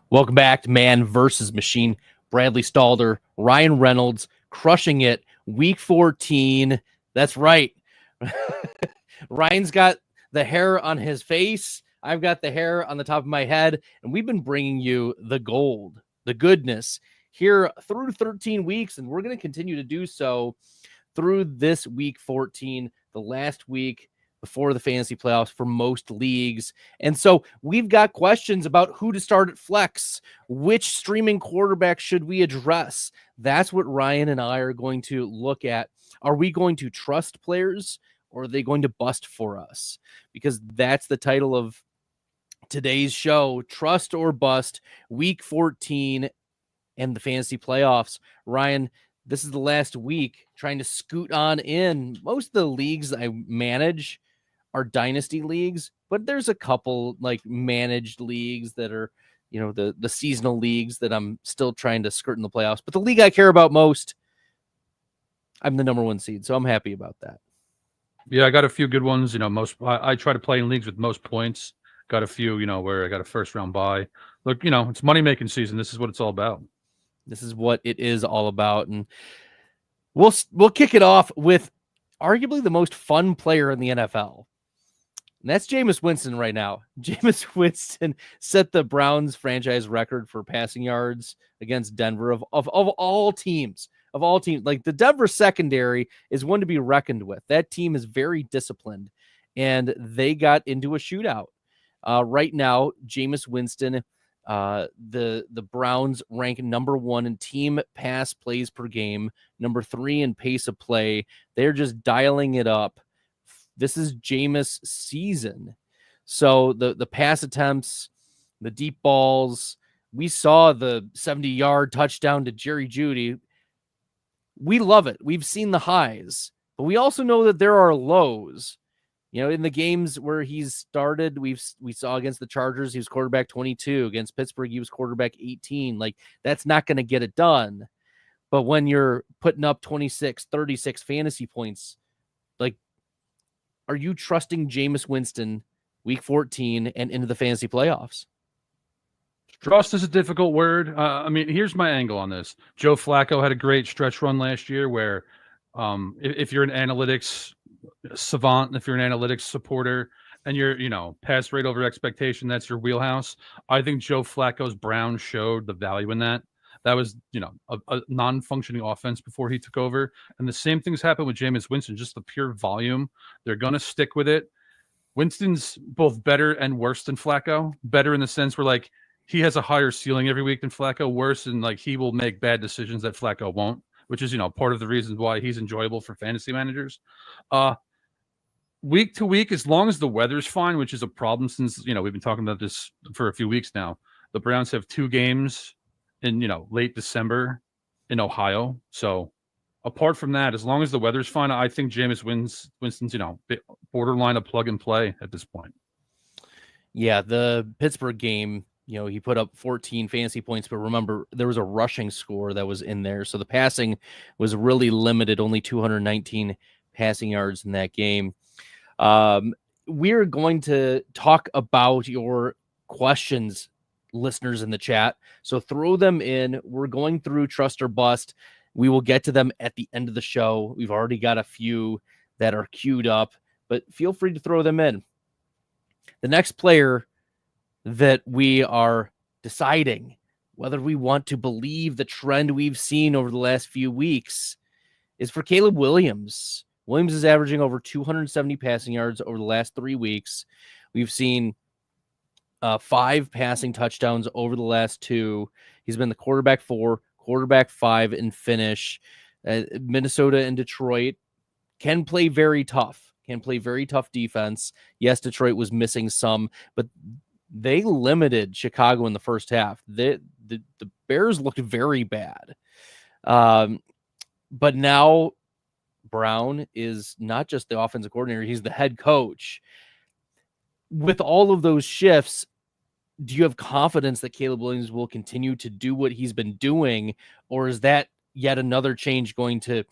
Welcome back to Man versus Machine. Bradley Stalder, Ryan Reynolds, crushing it. Week 14. That's right. Ryan's got the hair on his face. I've got the hair on the top of my head. And we've been bringing you the gold, the goodness here through 13 weeks. And we're going to continue to do so through this week 14, the last week before the fantasy playoffs for most leagues. And so we've got questions about who to start at flex, which streaming quarterback should we address? That's what Ryan and I are going to look at. Are we going to trust players or are they going to bust for us? Because that's the title of today's show, Trust or Bust, week 14 and the fantasy playoffs. Ryan, this is the last week trying to scoot on in. Most of the leagues I manage are dynasty leagues, but there's a couple like managed leagues that are, the seasonal leagues that I'm still trying to skirt in the playoffs. But the league I care about most, I'm the number one seed, so I'm happy about that. Yeah, I got a few good ones. I try to play in leagues with most points. Got a few, where I got a first round bye. Look, it's money making season. This is what it's all about. This is what it is all about, and we'll kick it off with arguably the most fun player in the NFL. And that's Jameis Winston right now. Jameis Winston set the Browns franchise record for passing yards against Denver of all teams. Of all teams, like the Denver secondary is one to be reckoned with. That team is very disciplined, and they got into a shootout. Right now, Jameis Winston, the Browns rank number 1 in team pass plays per game, number 3 in pace of play. They're just dialing it up. This is Jameis season. So the pass attempts, the deep balls, we saw the 70-yard touchdown to Jeudy. We love it. We've seen the highs, but we also know that there are lows. In the games where he's started, we saw against the Chargers, he was quarterback 22. Against Pittsburgh, he was quarterback 18. Like, that's not going to get it done. But when you're putting up 26, 36 fantasy points, like, are you trusting Jameis Winston week 14 and into the fantasy playoffs? Trust is a difficult word. Here's my angle on this. Joe Flacco had a great stretch run last year where if you're an analytics savant, if you're an analytics supporter and you're, pass rate over expectation, that's your wheelhouse. I think Joe Flacco's Browns showed the value in that. That was, a non-functioning offense before he took over. And the same things happened with Jameis Winston, just the pure volume. They're going to stick with it. Winston's both better and worse than Flacco. Better in the sense where, like, he has a higher ceiling every week than Flacco. Worse in, like, he will make bad decisions that Flacco won't, which is, part of the reasons why he's enjoyable for fantasy managers. Week to week, as long as the weather's fine, which is a problem since, we've been talking about this for a few weeks now. The Browns have 2 games in, late December in Ohio. So apart from that, as long as the weather's fine, I think Jameis Winston's, borderline a plug and play at this point. Yeah, the Pittsburgh game, he put up 14 fantasy points, but remember, there was a rushing score that was in there. So the passing was really limited, only 219 passing yards in that game. We're going to talk about your questions, listeners in the chat. So throw them in. We're going through Trust or Bust. We will get to them at the end of the show. We've already got a few that are queued up, but feel free to throw them in. The next player that we are deciding whether we want to believe the trend we've seen over the last few weeks is for Caleb Williams. Williams is averaging over 270 passing yards over the last 3 weeks. We've seen 5 passing touchdowns over the last 2. He's been the quarterback 4, quarterback 5 in finish. Minnesota and Detroit can play very tough defense. Yes, Detroit was missing some, but they limited Chicago in the first half. The Bears looked very bad. But now Brown is not just the offensive coordinator, he's the head coach. With all of those shifts, do you have confidence that Caleb Williams will continue to do what he's been doing, or is that yet another change going to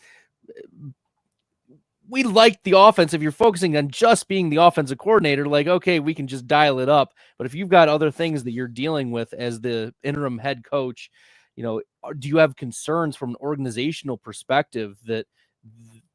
we like the offense. If you're focusing on just being the offensive coordinator, like, okay, we can just dial it up. But if you've got other things that you're dealing with as the interim head coach, do you have concerns from an organizational perspective that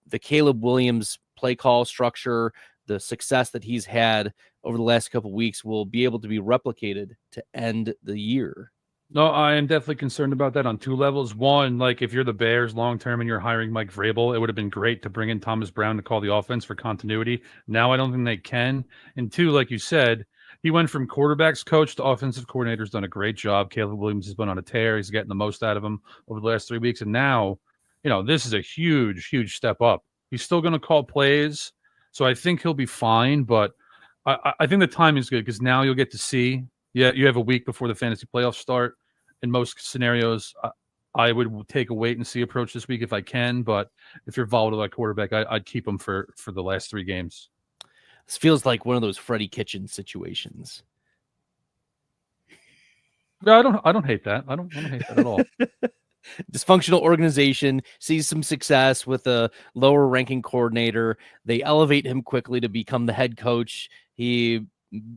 the Caleb Williams play call structure, the success that he's had over the last couple of weeks will be able to be replicated to end the year? No, I am definitely concerned about that on two levels. One, like if you're the Bears long-term and you're hiring Mike Vrabel, it would have been great to bring in Thomas Brown to call the offense for continuity. Now I don't think they can. And two, like you said, he went from quarterbacks coach to offensive coordinator, has done a great job. Caleb Williams has been on a tear. He's getting the most out of him over the last 3 weeks. And now, this is a huge, huge step up. He's still going to call plays. So I think he'll be fine. But I think the timing is good because now you'll get to see. Yeah, you have a week before the fantasy playoffs start. In most scenarios, I would take a wait and see approach this week if I can. But if you're volatile at quarterback, I'd keep him for the last 3 games. This feels like one of those Freddie Kitchens situations. No, I don't hate that. I don't hate that at all. Dysfunctional organization sees some success with a lower ranking coordinator. They elevate him quickly to become the head coach.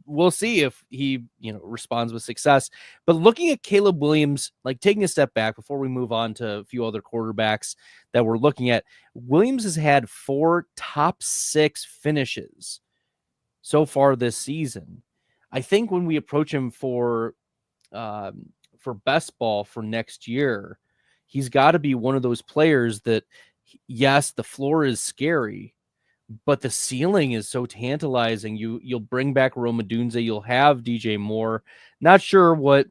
We'll see if he, responds with success. But looking at Caleb Williams, like taking a step back before we move on to a few other quarterbacks that we're looking at, Williams has had 4 top 6 finishes so far this season. I think when we approach him for best ball for next year, he's got to be one of those players that, yes, the floor is scary, but the ceiling is so tantalizing. You'll bring back Rome Odunze. You'll have DJ Moore. Not sure what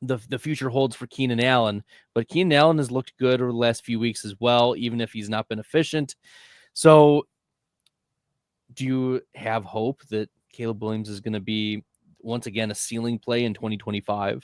the future holds for Keenan Allen, but Keenan Allen has looked good over the last few weeks as well, even if he's not been efficient. So do you have hope that Caleb Williams is going to be once again a ceiling play in 2025?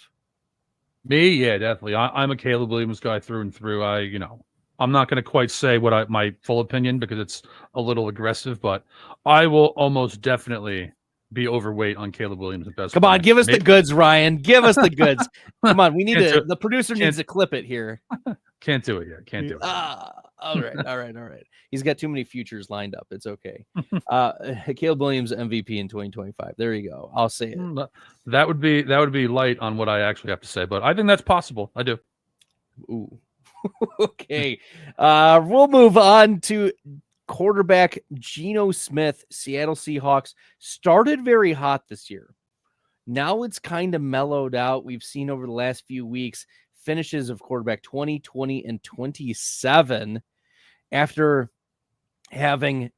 Me, yeah, definitely. I'm a Caleb Williams guy through and through. I'm not going to quite say my full opinion because it's a little aggressive, but I will almost definitely be overweight on Caleb Williams at best. Come on, give us the goods, Ryan. Give us the goods. Come on, we need the producer needs to clip it here. Can't do it yet. Can't do it. All right. He's got too many futures lined up. It's okay. Caleb Williams MVP in 2025. There you go. I'll say it. That would be light on what I actually have to say, but I think that's possible. I do. Ooh. Okay. We'll move on to quarterback Geno Smith. Seattle Seahawks started very hot this year. Now it's kind of mellowed out. We've seen over the last few weeks finishes of quarterback 20, 20, and 27 after having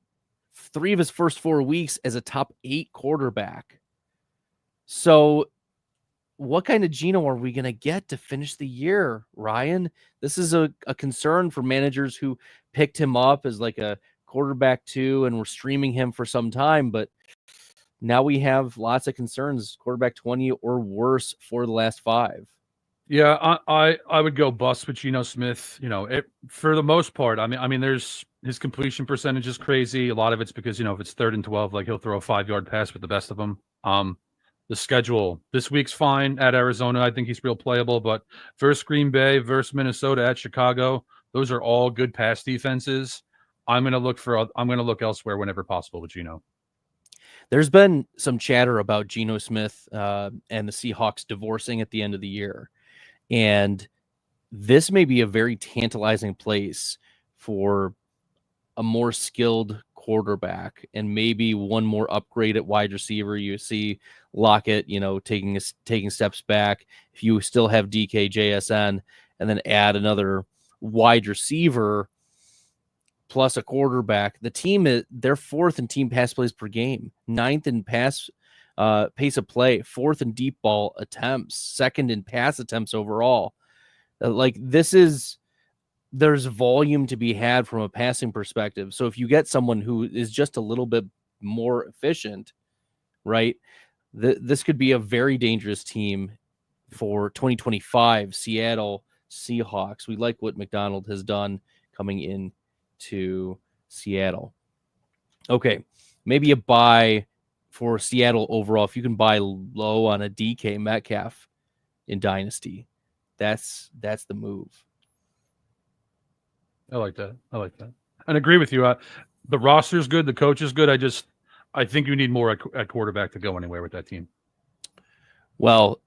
3 of his first 4 weeks as a top 8 quarterback. So what kind of Geno are we going to get to finish the year, Ryan? This is a concern for managers who picked him up as like a quarterback 2 and were streaming him for some time, but now we have lots of concerns, quarterback 20 or worse for the last 5. Yeah, I would go bust with Geno Smith. For the most part, I mean, there's his completion percentage is crazy. A lot of it's because if it's 3rd and 12, like he'll throw a 5-yard pass with the best of them. The schedule this week's fine at Arizona. I think he's real playable, but versus Green Bay, versus Minnesota, at Chicago, those are all good pass defenses. I'm going to look elsewhere whenever possible with Geno. There's been some chatter about Geno Smith and the Seahawks divorcing at the end of the year. And this may be a very tantalizing place for a more skilled quarterback and maybe one more upgrade at wide receiver. You see Lockett, taking steps back. If you still have DK, JSN, and then add another wide receiver plus a quarterback, the team they're 4th in team pass plays per game, 9th in pace of play, 4th in deep ball attempts, 2nd in pass attempts overall. There's volume to be had from a passing perspective. So if you get someone who is just a little bit more efficient, right, this could be a very dangerous team for 2025 Seattle Seahawks. We like what McDonald has done coming in to Seattle. Okay, maybe a buy for Seattle overall. If you can buy low on a DK Metcalf in Dynasty, that's the move. I like that. And agree with you. The roster's good. The coach is good. I think you need more at quarterback to go anywhere with that team. Well,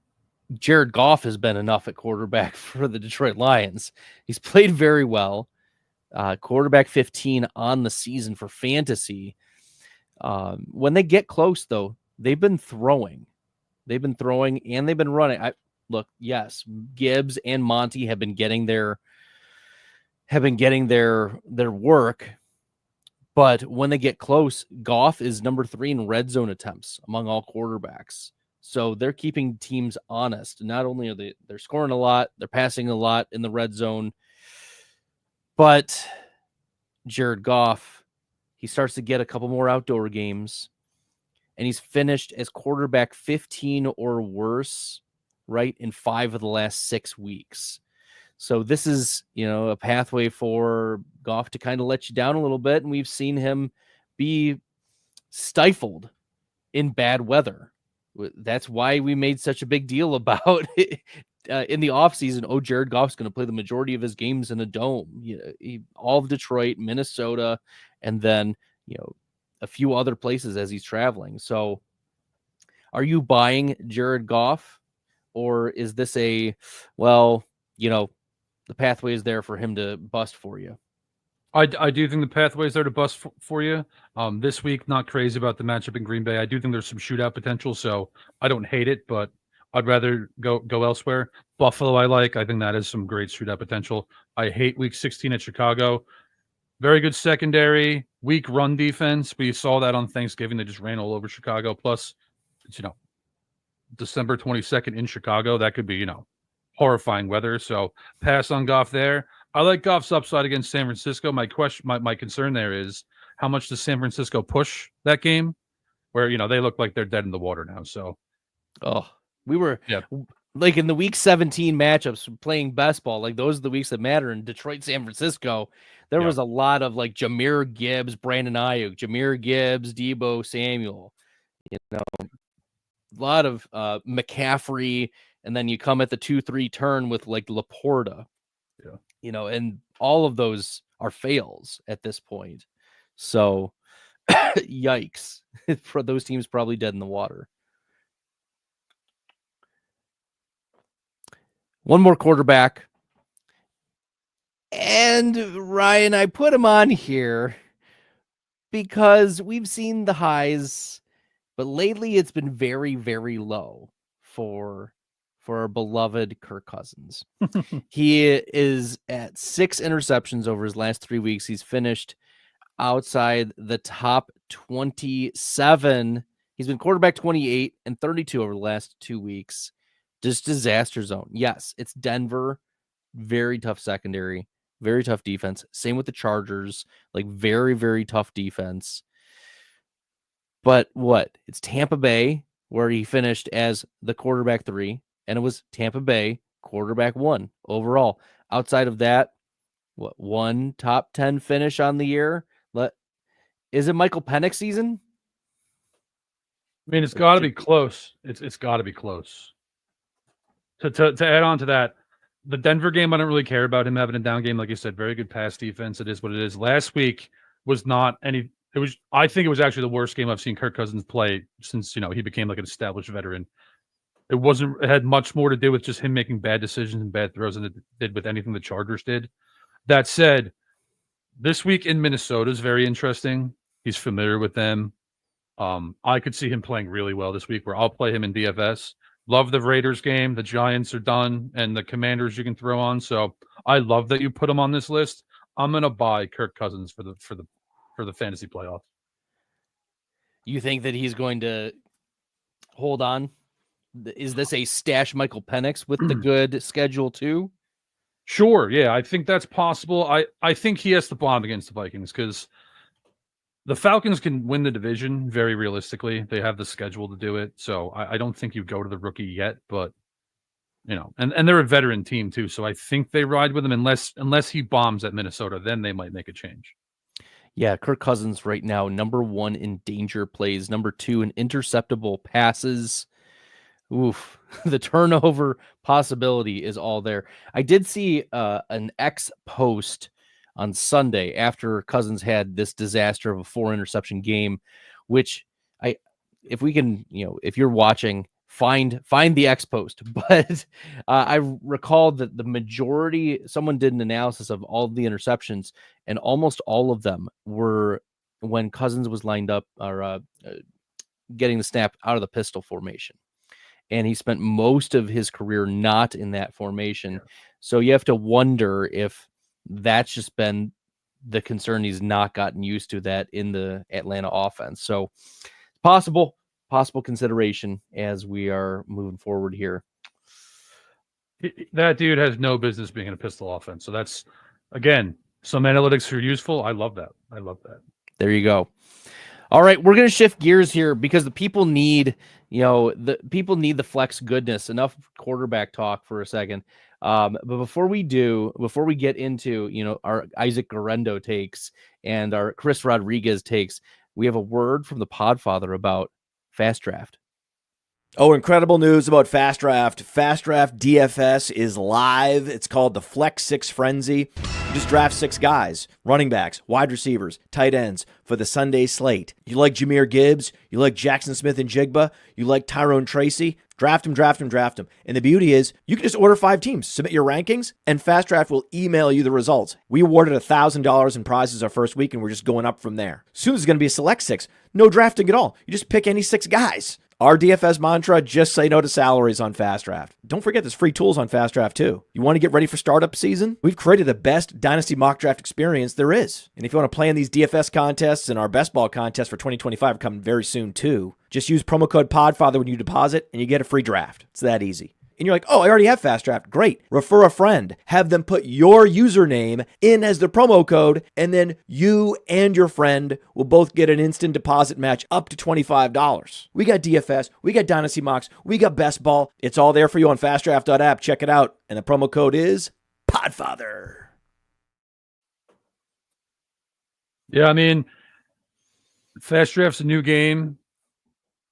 Jared Goff has been enough at quarterback for the Detroit Lions. He's played very well. Quarterback 15 on the season for fantasy. When they get close, though, they've been throwing. They've been throwing and they've been running. Look, yes, Gibbs and Monty have been getting their work. But when they get close, Goff is number 3 in red zone attempts among all quarterbacks. So they're keeping teams honest. Not only are they're scoring a lot, they're passing a lot in the red zone. But Jared Goff, he starts to get a couple more outdoor games, and he's finished as quarterback 15 or worse, right, in 5 of the last 6 weeks. So this is, a pathway for Goff to kind of let you down a little bit, and we've seen him be stifled in bad weather. That's why we made such a big deal about it, in the offseason. Oh, Jared Goff's going to play the majority of his games in a dome. All of Detroit, Minnesota, and then, a few other places as he's traveling. So are you buying Jared Goff, or is this the pathway is there for him to bust for you? I do think the pathway is there to bust for you. This week, not crazy about the matchup in Green Bay. I do think there's some shootout potential, so I don't hate it, but I'd rather go elsewhere. Buffalo, I think that is some great shootout potential. I hate Week 16 at Chicago. Very good secondary, weak run defense. We saw that on Thanksgiving. They just ran all over Chicago. Plus, it's, December 22nd in Chicago. That could be, horrifying weather. So pass on Goff there. I like Goff's upside against San Francisco. My concern there is how much does San Francisco push that game, where they look like they're dead in the water now. So, we were like in the Week 17 matchups playing best ball. Like those are the weeks that matter in Detroit, San Francisco. There was a lot of like Jahmyr Gibbs, Brandon Ayuk, Jahmyr Gibbs, Deebo Samuel. A lot of McCaffrey, and then you come at the 2-3 turn with like Laporta. And all of those are fails at this point. So, yikes. For those teams probably dead in the water. One more quarterback. And Ryan, I put him on here because we've seen the highs, but lately it's been very, very low for our beloved Kirk Cousins. He is at 6 interceptions over his last 3 weeks. He's finished outside the top 27. He's been quarterback 28 and 32 over the last 2 weeks. Just disaster zone. Yes, it's Denver. Very tough secondary. Very tough defense. Same with the Chargers. Like very, very tough defense. But what? It's Tampa Bay, where he finished as the quarterback 3. And it was Tampa Bay, quarterback 1 overall. Outside of that, one top 10 finish on the year? Is it Michael Penix season? I mean, it's got to be close. It's got to be close. To add on to that, the Denver game, I don't really care about him having a down game. Like you said, very good pass defense. It is what it is. Last week was not any. I think it was actually the worst game I've seen Kirk Cousins play since he became like an established veteran. It had much more to do with just him making bad decisions and bad throws than it did with anything the Chargers did. That said, this week in Minnesota is very interesting. He's familiar with them. I could see him playing really well this week, where I'll play him in DFS. Love the Raiders game. The Giants are done, and the Commanders you can throw on. So I love that you put him on this list. I'm gonna buy Kirk Cousins for the fantasy playoff. You think that he's going to hold on? Is this a stash Michael Penix with the good schedule too? Sure, yeah, I think that's possible. I think he has to bomb against the Vikings because the Falcons can win the division very realistically. They have the schedule to do it. So I don't think you go to the rookie yet, but and they're a veteran team too. So I think they ride with him unless he bombs at Minnesota, then they might make a change. Yeah, Kirk Cousins right now, number 1 in danger plays, number 2 in interceptable passes. Oof, the turnover possibility is all there. I did see an X post on Sunday after Cousins had this disaster of a 4-interception game, which if we can, if you're watching, find the X post. But I recall that the majority, someone did an analysis of all of the interceptions, and almost all of them were when Cousins was lined up or getting the snap out of the pistol formation. And he spent most of his career not in that formation. Yeah. So you have to wonder if that's just been the concern. He's not gotten used to that in the Atlanta offense. So possible consideration as we are moving forward here. That dude has no business being in a pistol offense. So that's, again, some analytics are useful. I love that. There you go. All right, we're going to shift gears here because the people need, the flex goodness. Enough quarterback talk for a second. But before we get into, our Isaac Guerrero takes and our Chris Rodriguez takes, we have a word from the Podfather about Fast Draft. Oh, incredible news about Fast Draft. Fast Draft DFS is live. It's called the Flex 6 Frenzy. You just draft 6 guys, running backs, wide receivers, tight ends for the Sunday slate. You like Jahmyr Gibbs? You like Jackson Smith-Njigba? You like Tyrone Tracy? Draft him. And the beauty is you can just order 5 teams, submit your rankings, and Fast Draft will email you the results. We awarded $1,000 in prizes our first week, and we're just going up from there. Soon there's going to be a select 6. No drafting at all. You just pick any 6 guys. Our DFS mantra, just say no to salaries on Fast Draft. Don't forget there's free tools on Fast Draft too. You want to get ready for startup season? We've created the best Dynasty mock draft experience there is. And if you want to play in these DFS contests and our best ball contest for 2025 are coming very soon too, just use promo code PODFATHER when you deposit and you get a free draft. It's that easy. And you're like, oh, I already have Fast Draft. Great. Refer a friend. Have them put your username in as the promo code, and then you and your friend will both get an instant deposit match up to $25. We got DFS. We got Dynasty Mocks. We got Best Ball. It's all there for you on fastdraft.app. Check it out. And the promo code is PODFATHER. Yeah, I mean, Fast Draft's a new game.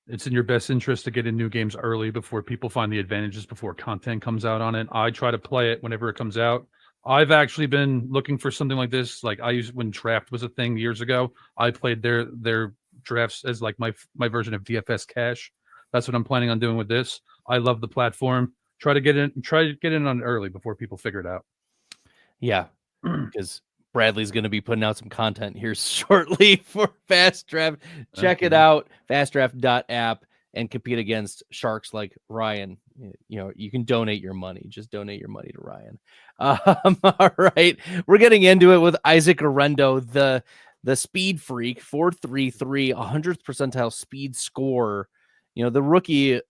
It's in your best interest to get in new games early before people find the advantages, before content comes out on it. I try to play it whenever it comes out. I've actually been looking for something like this. Like when draft was a thing years ago, I played their drafts as like my version of DFS Cash. That's what I'm planning on doing with this. I love the platform. Try to get in on early before people figure it out. Yeah, because Bradley's going to be putting out some content here shortly for Fast Draft. Check it out, fastdraft.app, and compete against sharks like Ryan. You can donate your money. Just donate your money to Ryan. All right. We're getting into it with Isaac Guerrero, the speed freak, 4.33, 100th percentile speed score. The rookie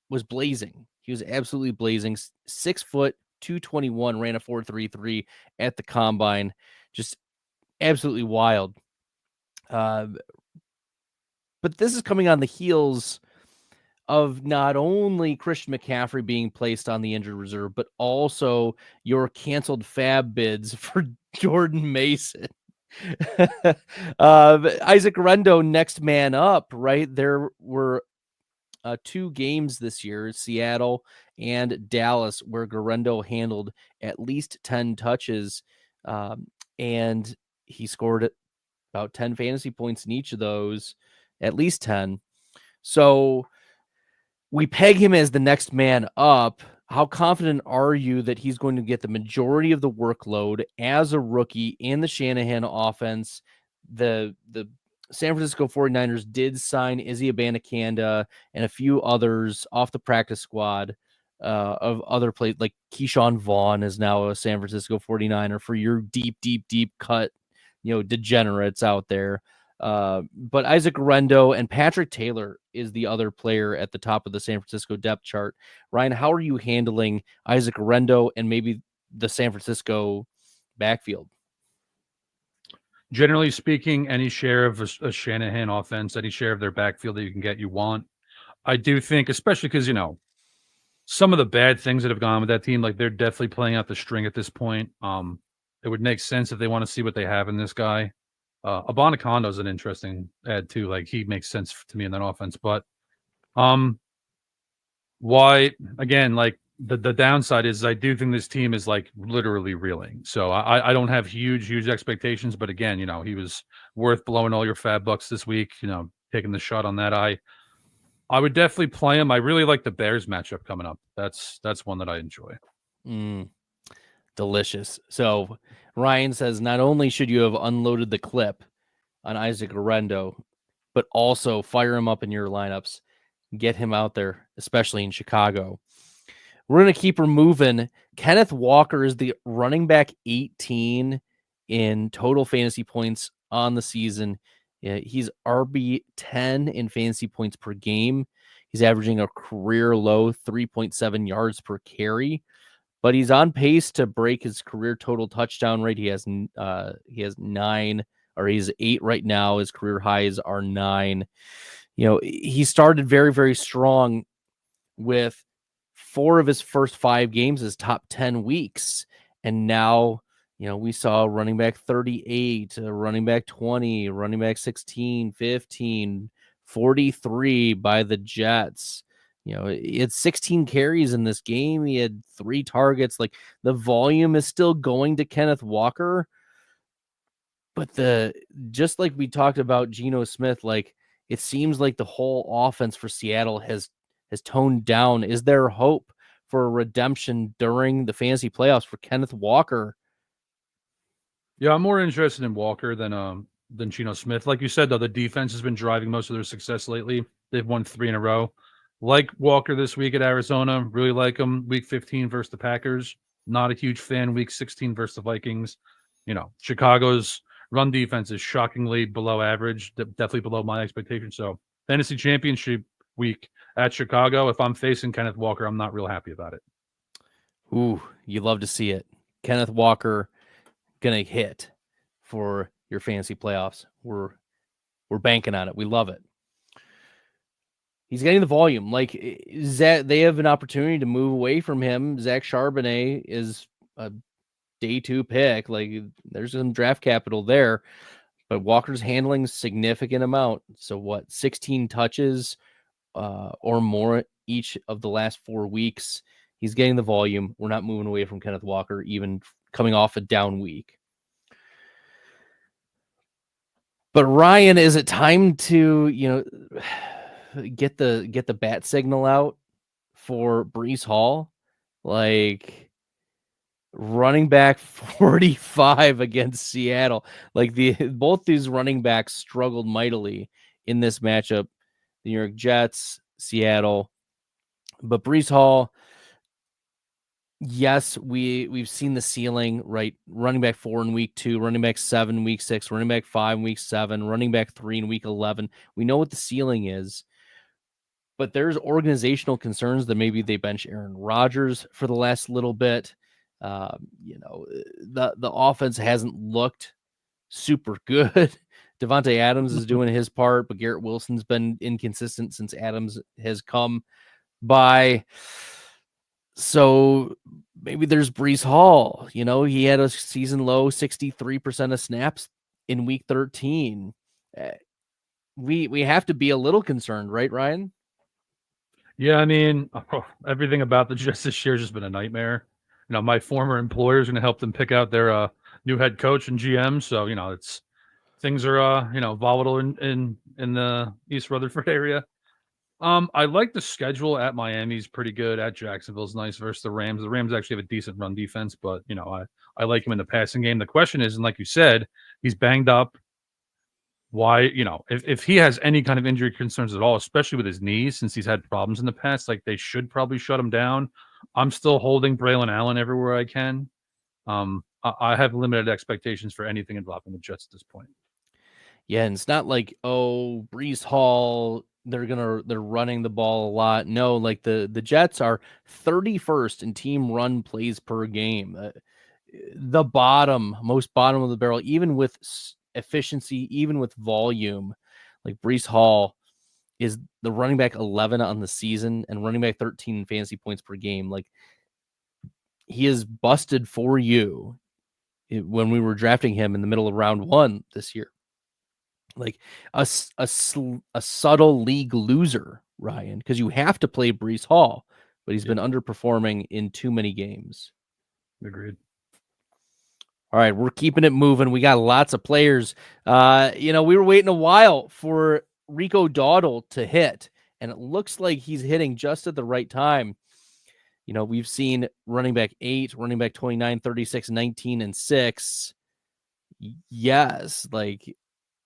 was blazing. He was absolutely blazing. 6 foot, 221, ran a 4.33 at the combine. Just absolutely wild. But this is coming on the heels of not only Christian McCaffrey being placed on the injured reserve, but also your canceled fab bids for Jordan Mason. Isaac Guerrero, next man up, right? There were 2 games this year, Seattle and Dallas, where Guerrero handled at least 10 touches, and he scored about 10 fantasy points in each of those, at least 10. So we peg him as the next man up. How confident are you that he's going to get the majority of the workload as a rookie in the Shanahan offense? The San Francisco 49ers did sign Izzy Abanikanda and a few others off the practice squad of other players, like Keyshawn Vaughn is now a San Francisco 49er for your deep cut, degenerates out there. But Isaac Guerrero and Patrick Taylor is the other player at the top of the San Francisco depth chart. Ryan, how are you handling Isaac Guerrero and maybe the San Francisco backfield? Generally speaking, any share of a Shanahan offense, any share of their backfield that you can get, you want. I do think, especially because, some of the bad things that have gone with that team, like they're definitely playing out the string at this point. It would make sense if they want to see what they have in this guy. Abanikanda is an interesting add too. Like he makes sense to me in that offense, but why again? Like the downside is I do think this team is like literally reeling. So I don't have huge expectations, but again, he was worth blowing all your fab bucks this week, taking the shot on that. I would definitely play him. I really like the Bears matchup coming up. That's one that I enjoy. Delicious. So Ryan says not only should you have unloaded the clip on Isaac Orendo, but also fire him up in your lineups. Get him out there, especially in Chicago. We're going to keep moving. Kenneth Walker is the running back 18 in total fantasy points on the season. He's RB 10 in fantasy points per game. He's averaging a career low 3.7 yards per carry, but he's on pace to break his career total touchdown rate. He has 9, or he's 8 right now. His career highs are 9. He started very, very strong with 4 of his first 5 games as top 10 weeks. And now, we saw running back 38, running back 20, running back 16, 15, 43 by the Jets. He had 16 carries in this game. He had 3 targets. Like, the volume is still going to Kenneth Walker. But just like we talked about Geno Smith, like, it seems like the whole offense for Seattle has toned down. Is there hope for a redemption during the fantasy playoffs for Kenneth Walker? Yeah, I'm more interested in Walker than Geno Smith. Like you said, though, the defense has been driving most of their success lately. They've won 3 in a row. Like Walker this week at Arizona. Really like him. Week 15 versus the Packers. Not a huge fan. Week 16 versus the Vikings. Chicago's run defense is shockingly below average. Definitely below my expectations. So fantasy championship week at Chicago, if I'm facing Kenneth Walker, I'm not real happy about it. Ooh, you love to see it. Kenneth Walker gonna hit for your fantasy playoffs. We're banking on it. We love it. He's getting the volume. Like, Zach, they have an opportunity to move away from him. Zach Charbonnet is a day 2 pick. Like, there's some draft capital there, but Walker's handling a significant amount. So 16 touches or more each of the last 4 weeks. He's getting the volume. We're not moving away from Kenneth Walker, even coming off a down week. But Ryan, is it time to, get the bat signal out for Breece Hall? Like, running back 45 against Seattle. Like, both these running backs struggled mightily in this matchup. The New York Jets, Seattle. But Breece Hall, yes, we've seen the ceiling, right? Running back 4 in week 2, running back 7 in week 6, running back 5 in week 7, running back 3 in week 11. We know what the ceiling is, but there's organizational concerns that maybe they bench Aaron Rodgers for the last little bit. The offense hasn't looked super good. Devontae Adams is doing his part, but Garrett Wilson's been inconsistent since Adams has come by. So maybe there's Breece Hall. He had a season low 63% of snaps in week 13. We have to be a little concerned, right, Ryan? Yeah, I mean, everything about the Jets this year has just been a nightmare. My former employer is going to help them pick out their new head coach and GM. So, things are volatile in the East Rutherford area. I like the schedule at Miami's pretty good. At Jacksonville's nice versus the Rams. The Rams actually have a decent run defense, but I like him in the passing game. The question is, and like you said, he's banged up. Why, if he has any kind of injury concerns at all, especially with his knees, since he's had problems in the past, like, they should probably shut him down. I'm still holding Braylon Allen everywhere I can. I have limited expectations for anything involving the Jets at this point. Yeah, and it's not like, Breece Hall, they're running the ball a lot. No, like, the Jets are 31st in team run plays per game. The most bottom of the barrel, even with efficiency, even with volume. Like, Breece Hall is the running back 11 on the season and running back 13 in fantasy points per game. Like, he is busted for you when we were drafting him in the middle of round 1 this year. Like, a subtle league loser, Ryan, because you have to play Breece Hall. but he's been underperforming in too many games. Agreed. All right, we're keeping it moving. We got lots of players. We were waiting a while for Rico Dowdle to hit, and it looks like he's hitting just at the right time. We've seen running back 8, running back 29, 36, 19, and 6. Yes, like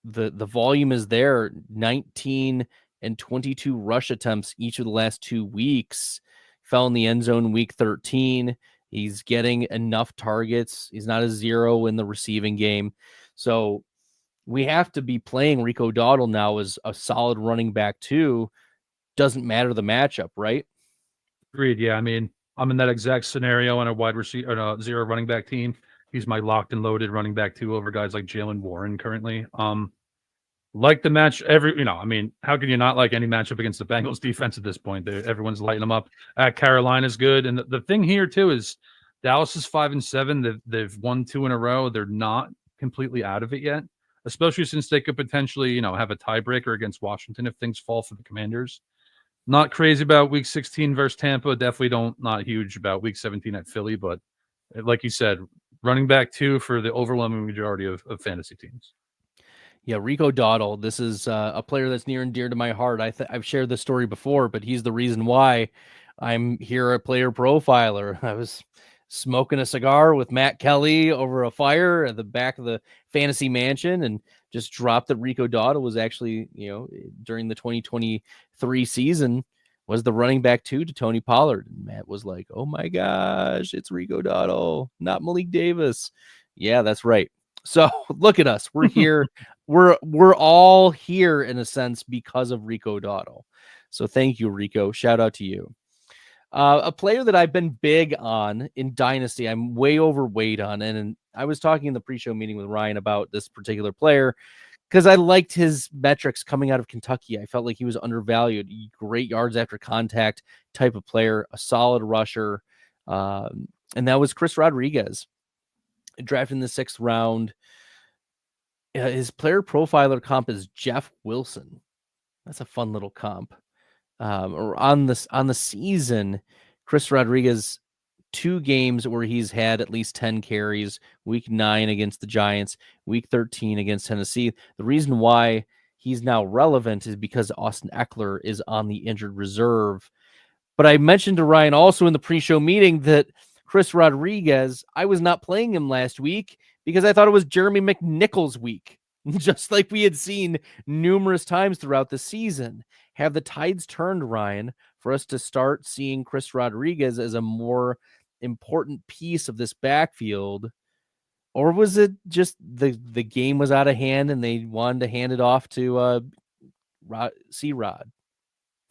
the volume is there. 19 and 22 rush attempts each of the last 2 weeks. Fell in the end zone week 13. He's getting enough targets. He's not a 0 in the receiving game. So we have to be playing Rico Dowdle now as a solid running back too. Doesn't matter the matchup, right? Agreed. Yeah, I mean, I'm in that exact scenario on a wide receiver, on a 0 running back team. He's my locked and loaded running back 2 over guys like Jalen Warren currently. Like the match how can you not like any matchup against the Bengals defense at this point? Everyone's lighting them up. Carolina's good. And the thing here too is Dallas is 5-7. They've won 2 in a row. They're not completely out of it yet, especially since they could potentially, have a tiebreaker against Washington if things fall for the Commanders. Not crazy about week 16 versus Tampa. Definitely not huge about week 17 at Philly, but like you said, running back 2 for the overwhelming majority of fantasy teams. Yeah, Rico Dowdle. This is a player that's near and dear to my heart. I've shared this story before, but he's the reason why I'm here at Player Profiler. I was smoking a cigar with Matt Kelly over a fire at the back of the fantasy mansion and just dropped that Rico Dowdle was actually, during the 2023 season, was the running back 2 to Tony Pollard. And Matt was like, oh my gosh, it's Rico Dowdle, not Malik Davis. Yeah, that's right. So look at us. We're here. We're all here in a sense because of Rico Dowdle. So thank you, Rico. Shout out to you. A player that I've been big on in Dynasty, I'm way overweight on. And I was talking in the pre-show meeting with Ryan about this particular player because I liked his metrics coming out of Kentucky. I felt like he was undervalued. Great yards after contact type of player, a solid rusher. And that was Chris Rodriguez. Drafted in the 6th round. His player profiler comp is Jeff Wilson. That's a fun little comp. On the season, Chris Rodriguez, 2 games where he's had at least 10 carries. Week 9 against the Giants, week 13 against Tennessee. The reason why he's now relevant is because Austin Eckler is on the injured reserve. But I mentioned to Ryan also in the pre-show meeting that Chris Rodriguez, I was not playing him last week because I thought it was Jeremy McNichols' week, just like we had seen numerous times throughout the season. Have the tides turned, Ryan, for us to start seeing Chris Rodriguez as a more important piece of this backfield? Or was it just the game was out of hand and they wanted to hand it off to C-Rod?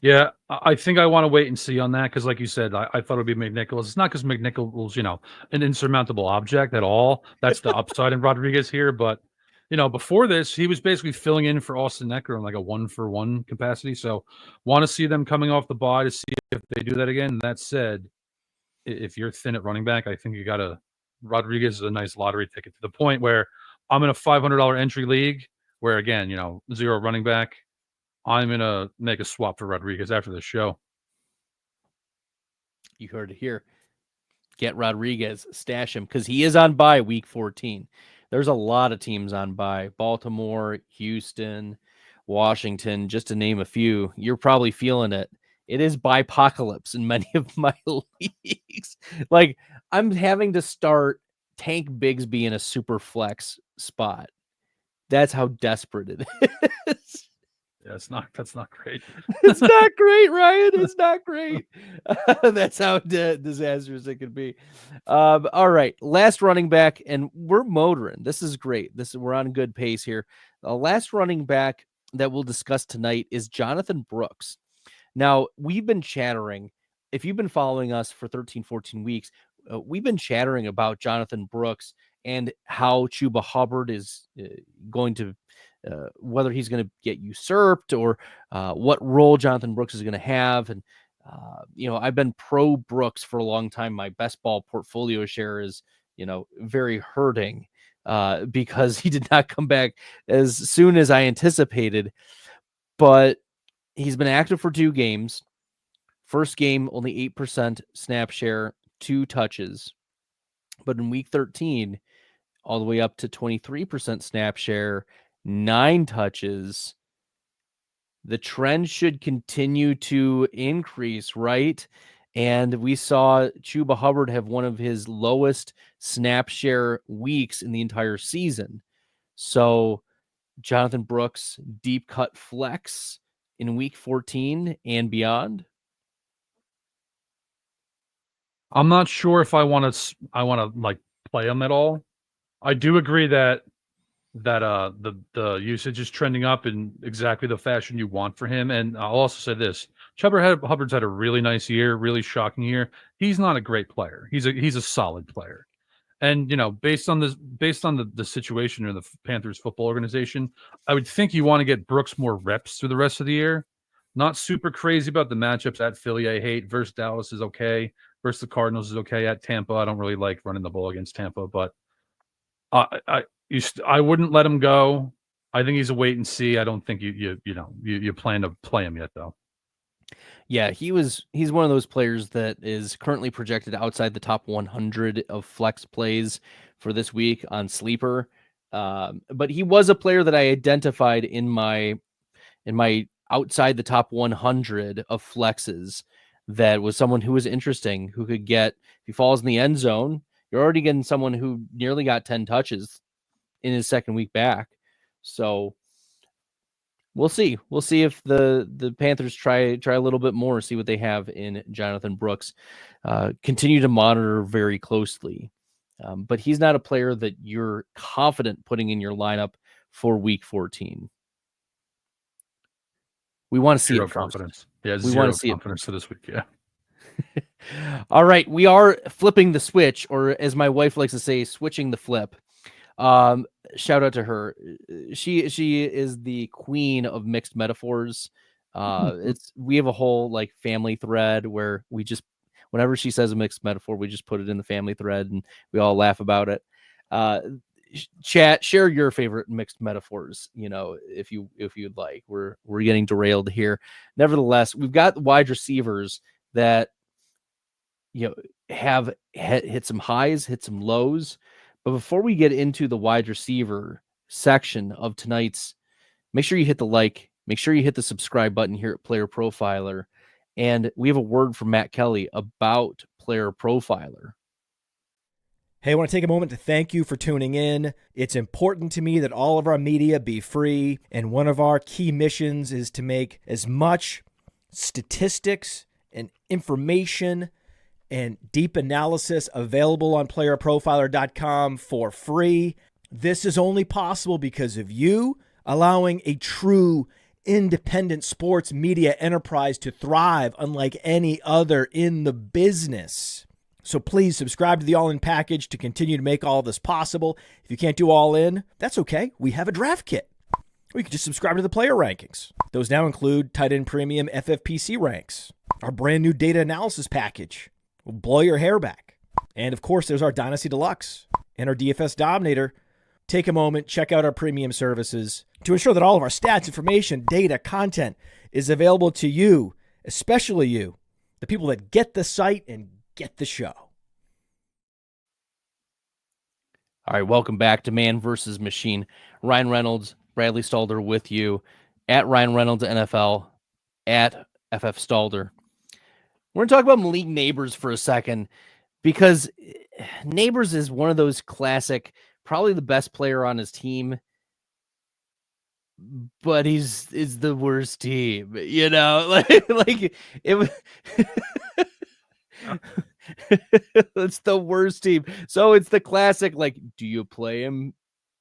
Yeah, I think I want to wait and see on that because, like you said, I thought it would be McNichols. It's not because McNichols, an insurmountable object at all. That's the upside in Rodriguez here. But, before this, he was basically filling in for Austin Eckler in like a 1-for-1 capacity. So want to see them coming off the bye to see if they do that again. That said, if you're thin at running back, I think Rodriguez is a nice lottery ticket to the point where I'm in a $500 entry league where, again, 0 running back. I'm going to make a swap for Rodriguez after the show. You heard it here. Get Rodriguez, stash him, because he is on bye week 14. There's a lot of teams on bye. Baltimore, Houston, Washington, just to name a few. You're probably feeling it. It is bye-pocalypse in many of my leagues. Like, I'm having to start Tank Bigsby in a super flex spot. That's how desperate it is. Yeah, that's not great. It's not great, Ryan. It's not great. That's how disastrous it could be. All right, last running back, and we're motoring. This is great. We're on good pace here. The last running back that we'll discuss tonight is Jonathan Brooks. Now, we've been chattering. If you've been following us for 13, 14 weeks, we've been chattering about Jonathan Brooks and how Chuba Hubbard is going to whether he's going to get usurped or what role Jonathan Brooks is going to have. And, I've been pro Brooks for a long time. My best ball portfolio share is, very hurting because he did not come back as soon as I anticipated. But he's been active for 2 games, First game, only 8% snap share, 2 touches. But in week 13, all the way up to 23% snap share, 9 touches. The trend should continue to increase, right? And we saw Chuba Hubbard have one of his lowest snap share weeks in the entire season. So Jonathan Brooks, deep cut flex in week 14 and beyond. I'm not sure if I want to like play him at all. I do agree that the usage is trending up in exactly the fashion you want for him. And I'll also say this: Hubbard's had a really nice year, really shocking year. He's not a great player. He's a solid player. And based on the situation in the Panthers football organization, I would think you want to get Brooks more reps through the rest of the year. Not super crazy about the matchups at Philly. I hate. Versus Dallas is okay. Versus the Cardinals is okay. At Tampa, I don't really like running the ball against Tampa, but I wouldn't let him go. I think he's a wait and see. I don't think you plan to play him yet, though. Yeah, he's one of those players that is currently projected outside the top 100 of flex plays for this week on Sleeper. But he was a player that I identified in my outside the top 100 of flexes that was someone who was interesting, who could get, if he falls in the end zone, you're already getting someone who nearly got 10 touches in his second week back. So we'll see. We'll see if the Panthers try a little bit more, see what they have in Jonathan Brooks. Continue to monitor very closely. But he's not a player that you're confident putting in your lineup for week 14. We want to see Zero it confidence. Yeah, we zero want to see confidence for this week. Yeah. All right, we are flipping the switch, or as my wife likes to say, switching the flip. Shout out to her. She is the queen of mixed metaphors. We have a whole like family thread where we just, whenever she says a mixed metaphor, we just put it in the family thread and we all laugh about it. Chat, share your favorite mixed metaphors, if you'd like. We're getting derailed here. Nevertheless, we've got wide receivers that have hit some highs, hit some lows. But before we get into the wide receiver section of tonight's, make sure you hit the like, make sure you hit the subscribe button here at Player Profiler. And we have a word from Matt Kelly about Player Profiler. Hey, I want to take a moment to thank you for tuning in. It's important to me that all of our media be free, and one of our key missions is to make as much statistics and information and deep analysis available on playerprofiler.com for free. This is only possible because of you allowing a true independent sports media enterprise to thrive unlike any other in the business. So please subscribe to the All In package to continue to make all this possible. If you can't do All In, that's okay. We have a draft kit. Or you can just subscribe to the player rankings. Those now include tight end premium FFPC ranks, our brand new data analysis package will blow your hair back. And of course, there's our Dynasty Deluxe and our DFS Dominator. Take a moment, check out our premium services to ensure that all of our stats, information, data, content is available to you, especially you, the people that get the site and get the show. All right, welcome back to Man versus Machine. Ryan Reynolds, Bradley Stalder with you at Ryan Reynolds NFL, at FF Stalder. We're going to talk about Malik Nabers for a second, because Nabers is one of those classic, probably the best player on his team, but is the worst team, like it. It's the worst team. So it's the classic, like, do you play him?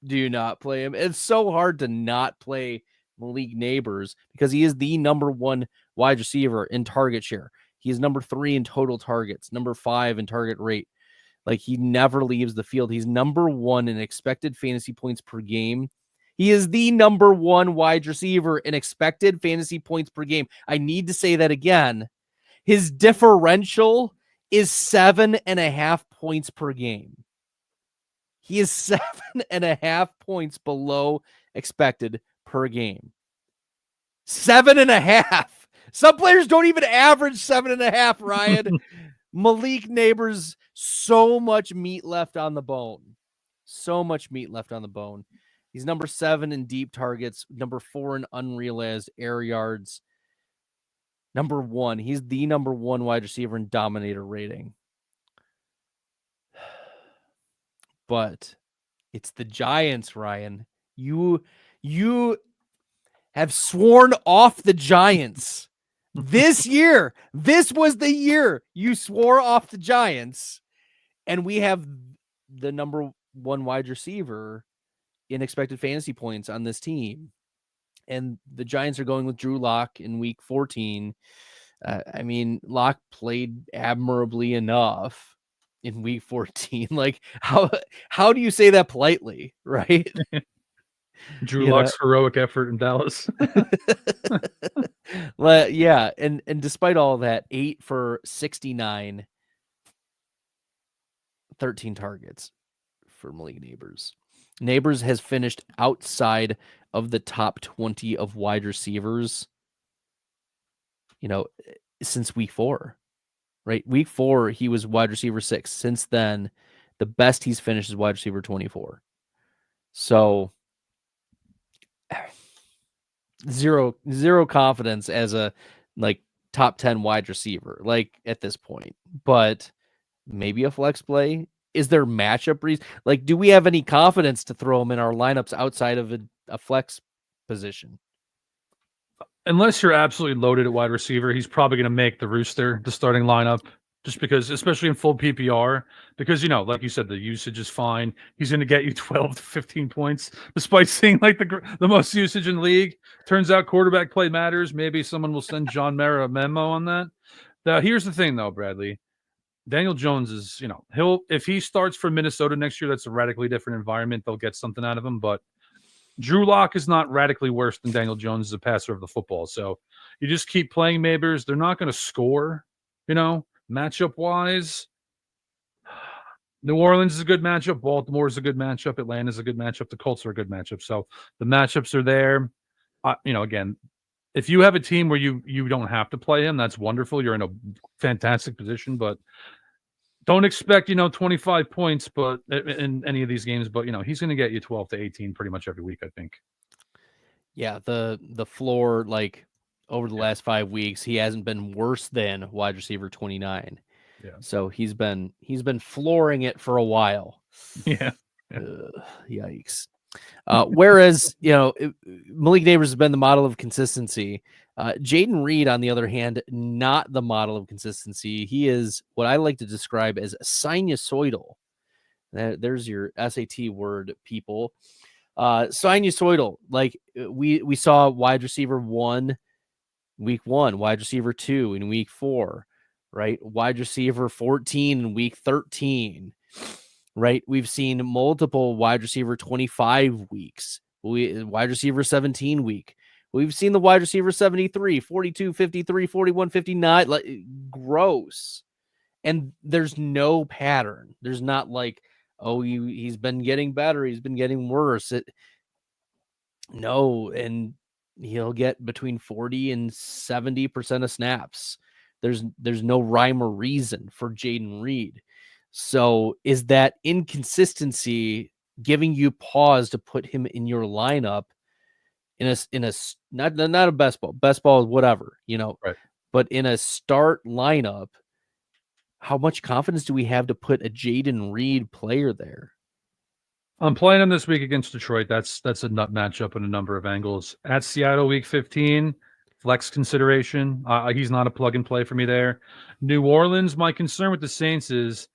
Do you not play him? It's so hard to not play Malik Nabers because he is the number one wide receiver in target share. He is number 3 in total targets, number 5 in target rate. Like, he never leaves the field. He's number 1 in expected fantasy points per game. He is the number 1 wide receiver in expected fantasy points per game. I need to say that again. His differential is 7.5 points per game. He is 7.5 points below expected per game. 7.5. Some players don't even average 7.5, Ryan. Malik Nabers, so much meat left on the bone. So much meat left on the bone. He's number 7 in deep targets, number 4 in unrealized air yards. Number 1. He's the number 1 wide receiver in dominator rating. But it's the Giants, Ryan. You have sworn off the Giants this year. This was the year you swore off the Giants, and we have the number 1 wide receiver in expected fantasy points on this team. And the Giants are going with Drew Lock in week 14. I mean, Lock played admirably enough in week 14. Like, how do you say that politely, right? Drew Lock's heroic effort in Dallas. Well, yeah, and despite all that, 8 for 69, 13 targets for Malik Nabers. Nabers has finished outside of the top 20 of wide receivers, since week 4, right? Week 4, he was wide receiver 6. Since then, the best he's finished is wide receiver 24. So zero confidence as a top 10 wide receiver, at this point, but maybe a flex play. Is there matchup reason? Do we have any confidence to throw him in our lineups outside of a flex position? Unless you're absolutely loaded at wide receiver, he's probably going to make the rooster, the starting lineup, just because, especially in full PPR, because, like you said, the usage is fine. He's going to get you 12 to 15 points, despite seeing the most usage in the league. Turns out quarterback play matters. Maybe someone will send John Mara a memo on that. Now, here's the thing, though, Bradley. Daniel Jones is, if he starts for Minnesota next year, that's a radically different environment. They'll get something out of him, but Drew Lock is not radically worse than Daniel Jones as a passer of the football. So you just keep playing Nabers. They're not going to score, matchup-wise. New Orleans is a good matchup. Baltimore is a good matchup. Atlanta is a good matchup. The Colts are a good matchup. So the matchups are there. Again, if you have a team where you don't have to play him, that's wonderful. You're in a fantastic position, but don't expect, 25 points but in any of these games, but he's going to get you 12 to 18 pretty much every week, I think. Yeah, the floor, over the last 5 weeks, he hasn't been worse than wide receiver 29. Yeah. So he's been flooring it for a while. Yeah. Yikes. Whereas, Malik Nabers has been the model of consistency. Jayden Reed, on the other hand, not the model of consistency. He is what I like to describe as sinusoidal. There's your SAT word, people. Sinusoidal. We saw wide receiver 1 week 1, wide receiver 2 in week 4, right? Wide receiver 14 in week 13. Right, we've seen multiple wide receiver 25 weeks, wide receiver 17 week. We've seen the wide receiver 73, 42, 53, 41, 59. Gross. And there's no pattern. There's not he's been getting better, he's been getting worse. No, and he'll get between 40 and 70% of snaps. There's no rhyme or reason for Jayden Reed. So is that inconsistency giving you pause to put him in your lineup in a not a best ball is whatever, right. But in a start lineup, how much confidence do we have to put a Jayden Reed player there? I'm playing him this week against Detroit. That's a nut matchup in a number of angles. At Seattle week 15, flex consideration. He's not a plug and play for me there. New Orleans, my concern with the Saints is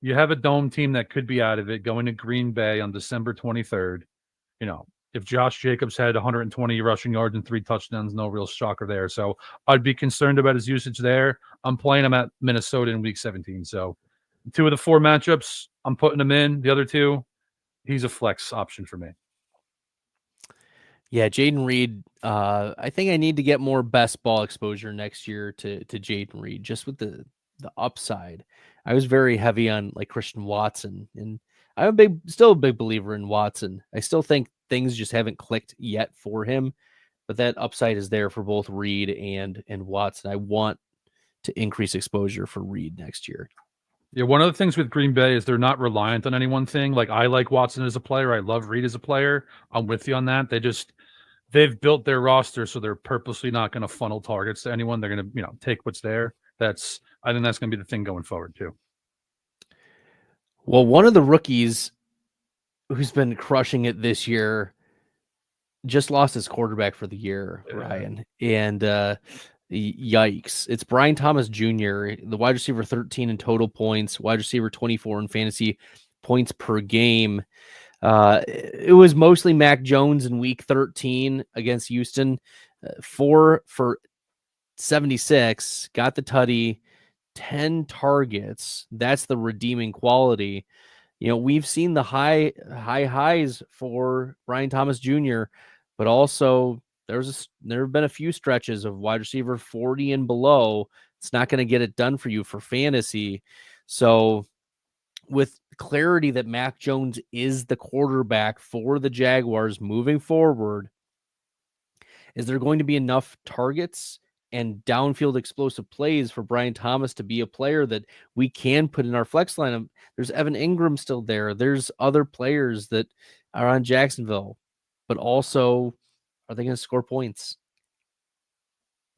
you have a dome team that could be out of it going to Green Bay on December 23rd. If Josh Jacobs had 120 rushing yards and 3 touchdowns, no real shocker there. So I'd be concerned about his usage there. I'm playing him at Minnesota in week 17. So 2 of the 4 matchups, I'm putting him in. The other 2, he's a flex option for me. Yeah, Jayden Reed, I think I need to get more best ball exposure next year to Jayden Reed, just with the upside. I was very heavy on Christian Watson, and I'm still a big believer in Watson. I still think things just haven't clicked yet for him, but that upside is there for both Reed and Watson. I want to increase exposure for Reed next year. Yeah, one of the things with Green Bay is they're not reliant on any one thing. Like, I like Watson as a player. I love Reed as a player. I'm with you on that. They've built their roster, so they're purposely not going to funnel targets to anyone. They're going to, take what's there. I think that's going to be the thing going forward too. Well, one of the rookies who's been crushing it this year just lost his quarterback for the year, Ryan. And yikes. It's Brian Thomas Jr., the wide receiver 13 in total points, wide receiver 24 in fantasy points per game. It was mostly Mac Jones in week 13 against Houston, 4 for 76, got the tutty, 10 targets. That's the redeeming quality. We've seen the high highs for Brian Thomas Jr., but also there have been a few stretches of wide receiver 40 and below. It's not going to get it done for you for fantasy. So with clarity that Mac Jones is the quarterback for the Jaguars moving forward, is there going to be enough targets and downfield explosive plays for Brian Thomas to be a player that we can put in our flex lineup? There's Evan Ingram still there. There's other players that are on Jacksonville, but also, are they going to score points?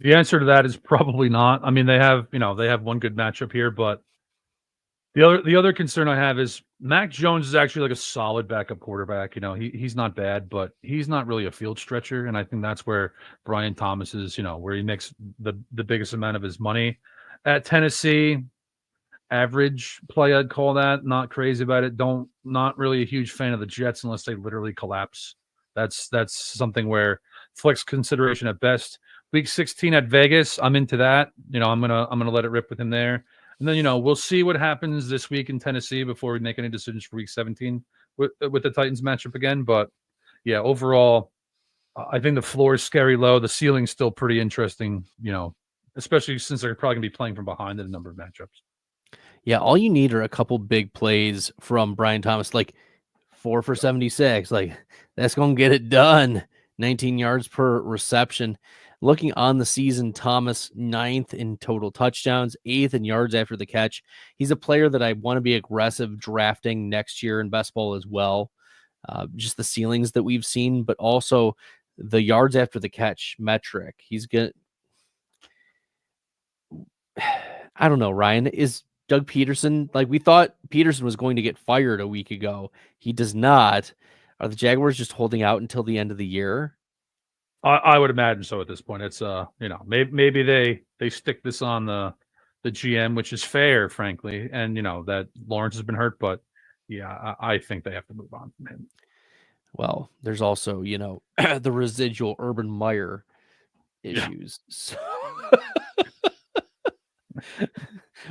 The answer to that is probably not. I mean, they have one good matchup here, but the other concern I have is Mac Jones is actually like a solid backup quarterback. He's not bad, but he's not really a field stretcher. And I think that's where Brian Thomas is, where he makes the biggest amount of his money. At Tennessee, average play, I'd call that. Not crazy about it. Not really a huge fan of the Jets unless they literally collapse. That's something where flex consideration at best. Week 16 at Vegas, I'm into that. I'm gonna let it rip with him there. And then, we'll see what happens this week in Tennessee before we make any decisions for week 17 with the Titans matchup again. But yeah, overall, I think the floor is scary low. The ceiling's still pretty interesting, especially since they're probably going to be playing from behind in a number of matchups. Yeah, all you need are a couple big plays from Brian Thomas, like 4 for 76. Like, that's going to get it done. 19 yards per reception. Looking on the season, Thomas 9th in total touchdowns, 8th in yards after the catch. He's a player that I want to be aggressive drafting next year in best ball as well. Just the ceilings that we've seen, but also the yards after the catch metric. He's good. I don't know, Ryan. Is Doug Peterson, like, we thought Peterson was going to get fired a week ago. He does not. Are the Jaguars just holding out until the end of the year? I would imagine so at this point. It's maybe they stick this on the GM, which is fair, frankly, and that Lawrence has been hurt, but yeah, I think they have to move on from him. Well, there's also the residual Urban Meyer issues. Yeah.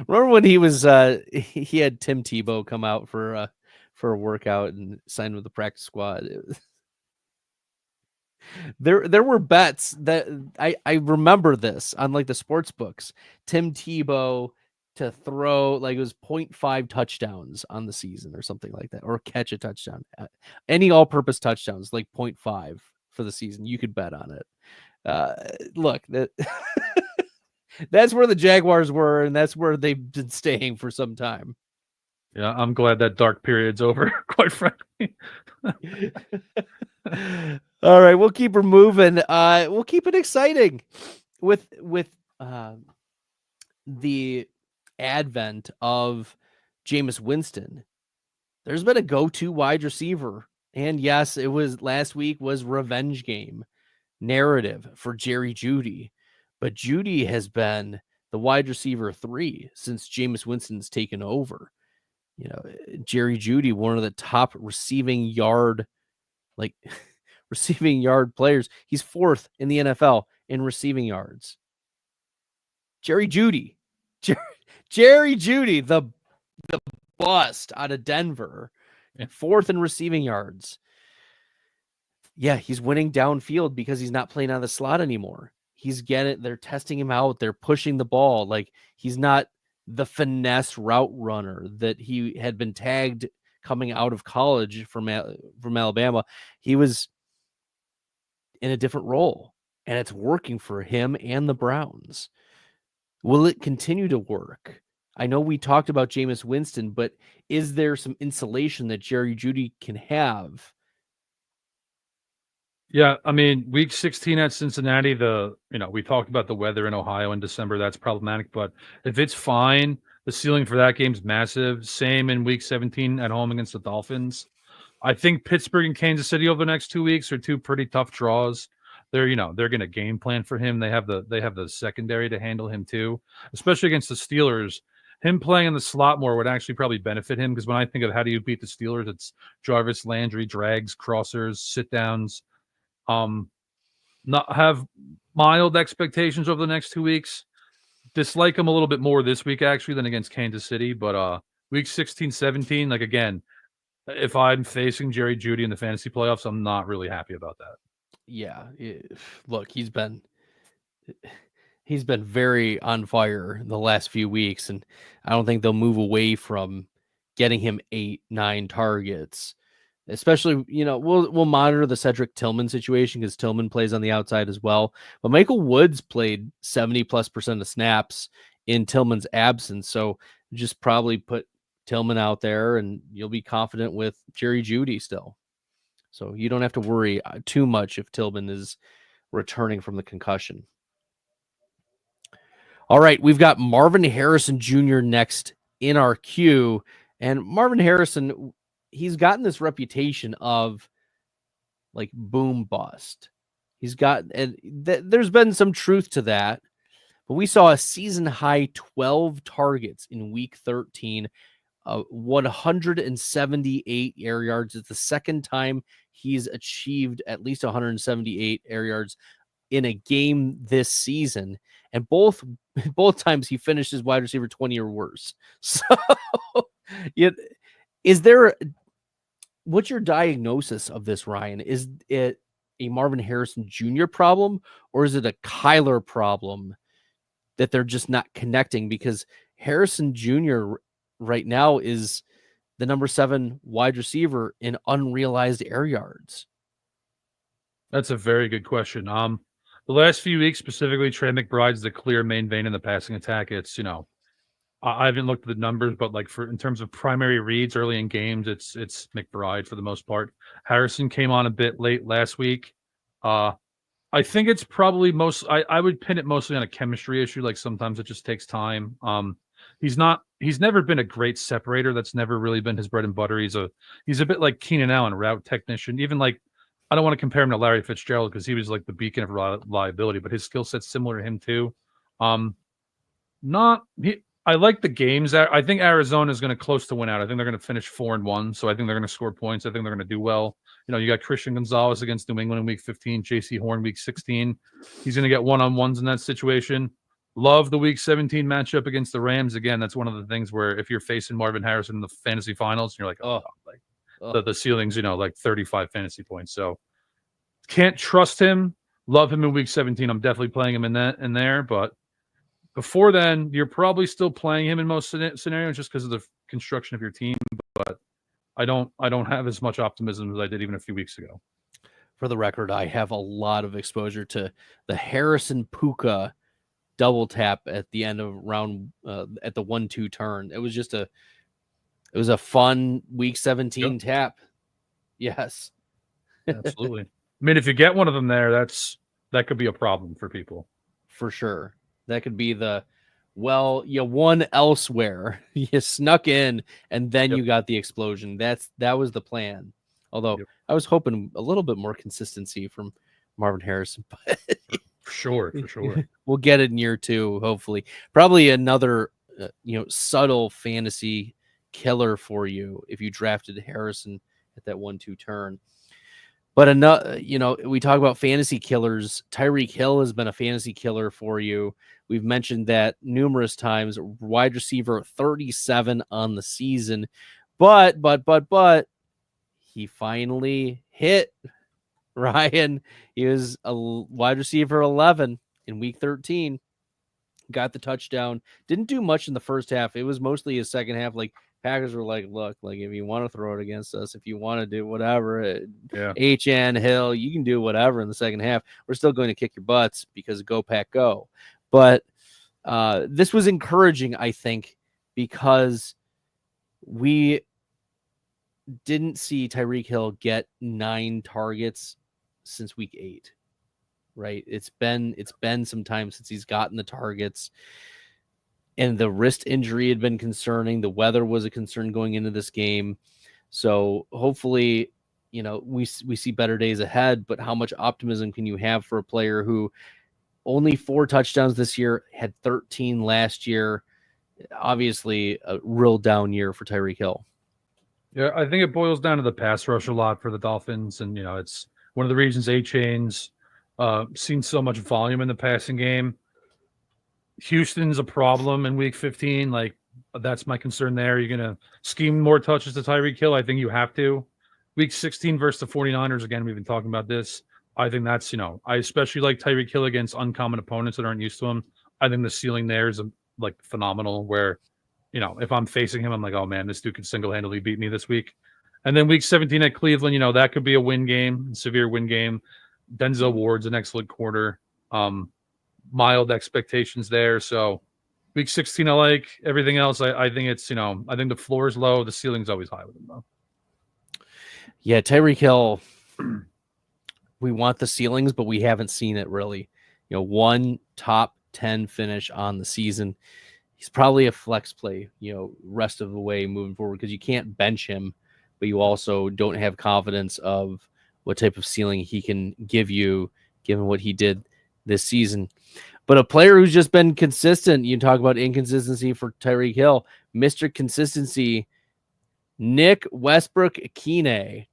Remember when he was he had Tim Tebow come out for a workout and signed with the practice squad? There were bets that I remember this on like the sports books. Tim Tebow to throw, like, it was 0.5 touchdowns on the season or something like that, or catch a touchdown. Any all-purpose touchdowns, like 0.5 for the season. You could bet on it. Look, that's where the Jaguars were, and that's where they've been staying for some time. Yeah, I'm glad that dark period's over, quite frankly. All right, we'll keep her moving. We'll keep it exciting with the advent of Jameis Winston. There's been a go-to wide receiver, and yes, it was last week was revenge game narrative for Jerry Jeudy, but Jeudy has been the wide receiver 3 since Jameis Winston's taken over. Jerry Jeudy, one of the top receiving yard players. He's 4th in the NFL in receiving yards. Jerry Jeudy, the bust out of Denver, 4th in receiving yards. Yeah, he's winning downfield because he's not playing out of the slot anymore. They're testing him out. They're pushing the ball. Like, he's not the finesse route runner that he had been tagged coming out of college from Alabama. He was in a different role. and it's working for him and the Browns. Will it continue to work? I know we talked about Jameis Winston, but is there some insulation that Jerry Jeudy can have? Yeah, I mean, week 16 at Cincinnati, we talked about the weather in Ohio in December. That's problematic, but if it's fine, the ceiling for that game's massive. Same in week 17 at home against the Dolphins. I think Pittsburgh and Kansas City over the next 2 weeks are two pretty tough draws. They're going to game plan for him. They have the secondary to handle him too, especially against the Steelers. Him playing in the slot more would actually probably benefit him, because when I think of how do you beat the Steelers, it's Jarvis Landry, drags, crossers, sit downs. Not have mild expectations over the next 2 weeks. Dislike him a little bit more this week actually than against Kansas City, but week 16, 17, like again, if I'm facing Jerry Jeudy in the fantasy playoffs, I'm not really happy about that. Yeah, look, he's been very on fire the last few weeks, and I don't think they'll move away from getting him 8-9 targets. Especially, we'll monitor the Cedric Tillman situation, because Tillman plays on the outside as well. But Michael Woods played 70+% of snaps in Tillman's absence, so just probably put Tillman out there, and you'll be confident with Jerry Jeudy still. So you don't have to worry too much if Tillman is returning from the concussion. All right, we've got Marvin Harrison Jr. next in our queue. And Marvin Harrison, he's gotten this reputation of like boom bust. There's been some truth to that, but we saw a season high 12 targets in week 13, 178 air yards. It's the second time he's achieved at least 178 air yards in a game this season, and both times he finished as wide receiver 20 or worse. So, what's your diagnosis of this, Ryan? Is it a Marvin Harrison Jr. problem, or is it a Kyler problem that they're just not connecting? Because Harrison Jr. right now is the number 7 wide receiver in unrealized air yards. That's a very good question. The last few weeks, specifically, Trey McBride's the clear main vein in the passing attack. It's, I haven't looked at the numbers, but like in terms of primary reads early in games, it's McBride for the most part. Harrison came on a bit late last week. I think it's probably I would pin it mostly on a chemistry issue. Like sometimes it just takes time. He's never been a great separator. That's never really been his bread and butter. He's a bit like Keenan Allen, route technician. Even like, I don't want to compare him to Larry Fitzgerald because he was like the beacon of reliability, but his skill set's similar to him too. I like the games. I think Arizona is going to close to win out. I think they're going to finish 4-1. So I think they're going to score points. I think they're going to do well. You got Christian Gonzalez against New England in week 15, J.C. Horn week 16. He's going to get one-on-ones in that situation. Love the week 17 matchup against the Rams. Again, that's one of the things where if you're facing Marvin Harrison in the fantasy finals, you're like, the ceiling's, like 35 fantasy points. So can't trust him. Love him in week 17. I'm definitely playing him in there. But before then, you're probably still playing him in most scenarios just because of the construction of your team. But I don't have as much optimism as I did even a few weeks ago. For the record, I have a lot of exposure to the Harrison Puka double tap at the end of round at the 1-2 turn. It was a fun week 17 tap. Yes. Absolutely. I mean, if you get one of them there, that could be a problem for people. For sure. That could be you won elsewhere. You snuck in and then you got the explosion. That was the plan. Although I was hoping a little bit more consistency from Marvin Harrison, but for sure. We'll get it in year 2, hopefully. Probably another subtle fantasy killer for you if you drafted Harrison at that 1-2 turn. But we talk about fantasy killers. Tyreek Hill has been a fantasy killer for you. We've mentioned that numerous times. Wide receiver 37 on the season, but he finally hit. Ryan, he was a wide receiver 11 in week 13. Got the touchdown. Didn't do much in the first half. It was mostly his second half, like Packers were like, look, like if you want to throw it against us, if you want to do whatever, Yeah. HN Hill, you can do whatever in the second half. We're still going to kick your butts because go Pack go. But this was encouraging, I think, because we didn't see Tyreek Hill get 9 targets since week 8. Right? It's been some time since he's gotten the targets. And the wrist injury had been concerning. The weather was a concern going into this game. So hopefully, we see better days ahead. But how much optimism can you have for a player who only 4 touchdowns this year, had 13 last year? Obviously, a real down year for Tyreek Hill. Yeah, I think it boils down to the pass rush a lot for the Dolphins. And, it's one of the reasons A-Chain's seen so much volume in the passing game. Houston's a problem in week 15. Like, that's my concern there. You're going to scheme more touches to Tyreek Hill. I think you have to. Week 16 versus the 49ers, again, we've been talking about this. I think that's, I especially like Tyreek Hill against uncommon opponents that aren't used to him. I think the ceiling there is phenomenal where, if I'm facing him, I'm like, oh man, this dude could single-handedly beat me this week. And then week 17 at Cleveland, that could be a win game, severe win game. Denzel Ward's an excellent quarter. Mild expectations there. So week 16, I like everything else. I think it's, I think the floor is low. The ceiling's always high with him though. Yeah. Tyreek Hill, we want the ceilings, but we haven't seen it really, one top 10 finish on the season. He's probably a flex play, rest of the way moving forward, because you can't bench him, but you also don't have confidence of what type of ceiling he can give you, given what he did this season. But a player who's just been consistent, you talk about inconsistency for Tyreek Hill, Mr. Consistency, Nick Westbrook-Ikhine.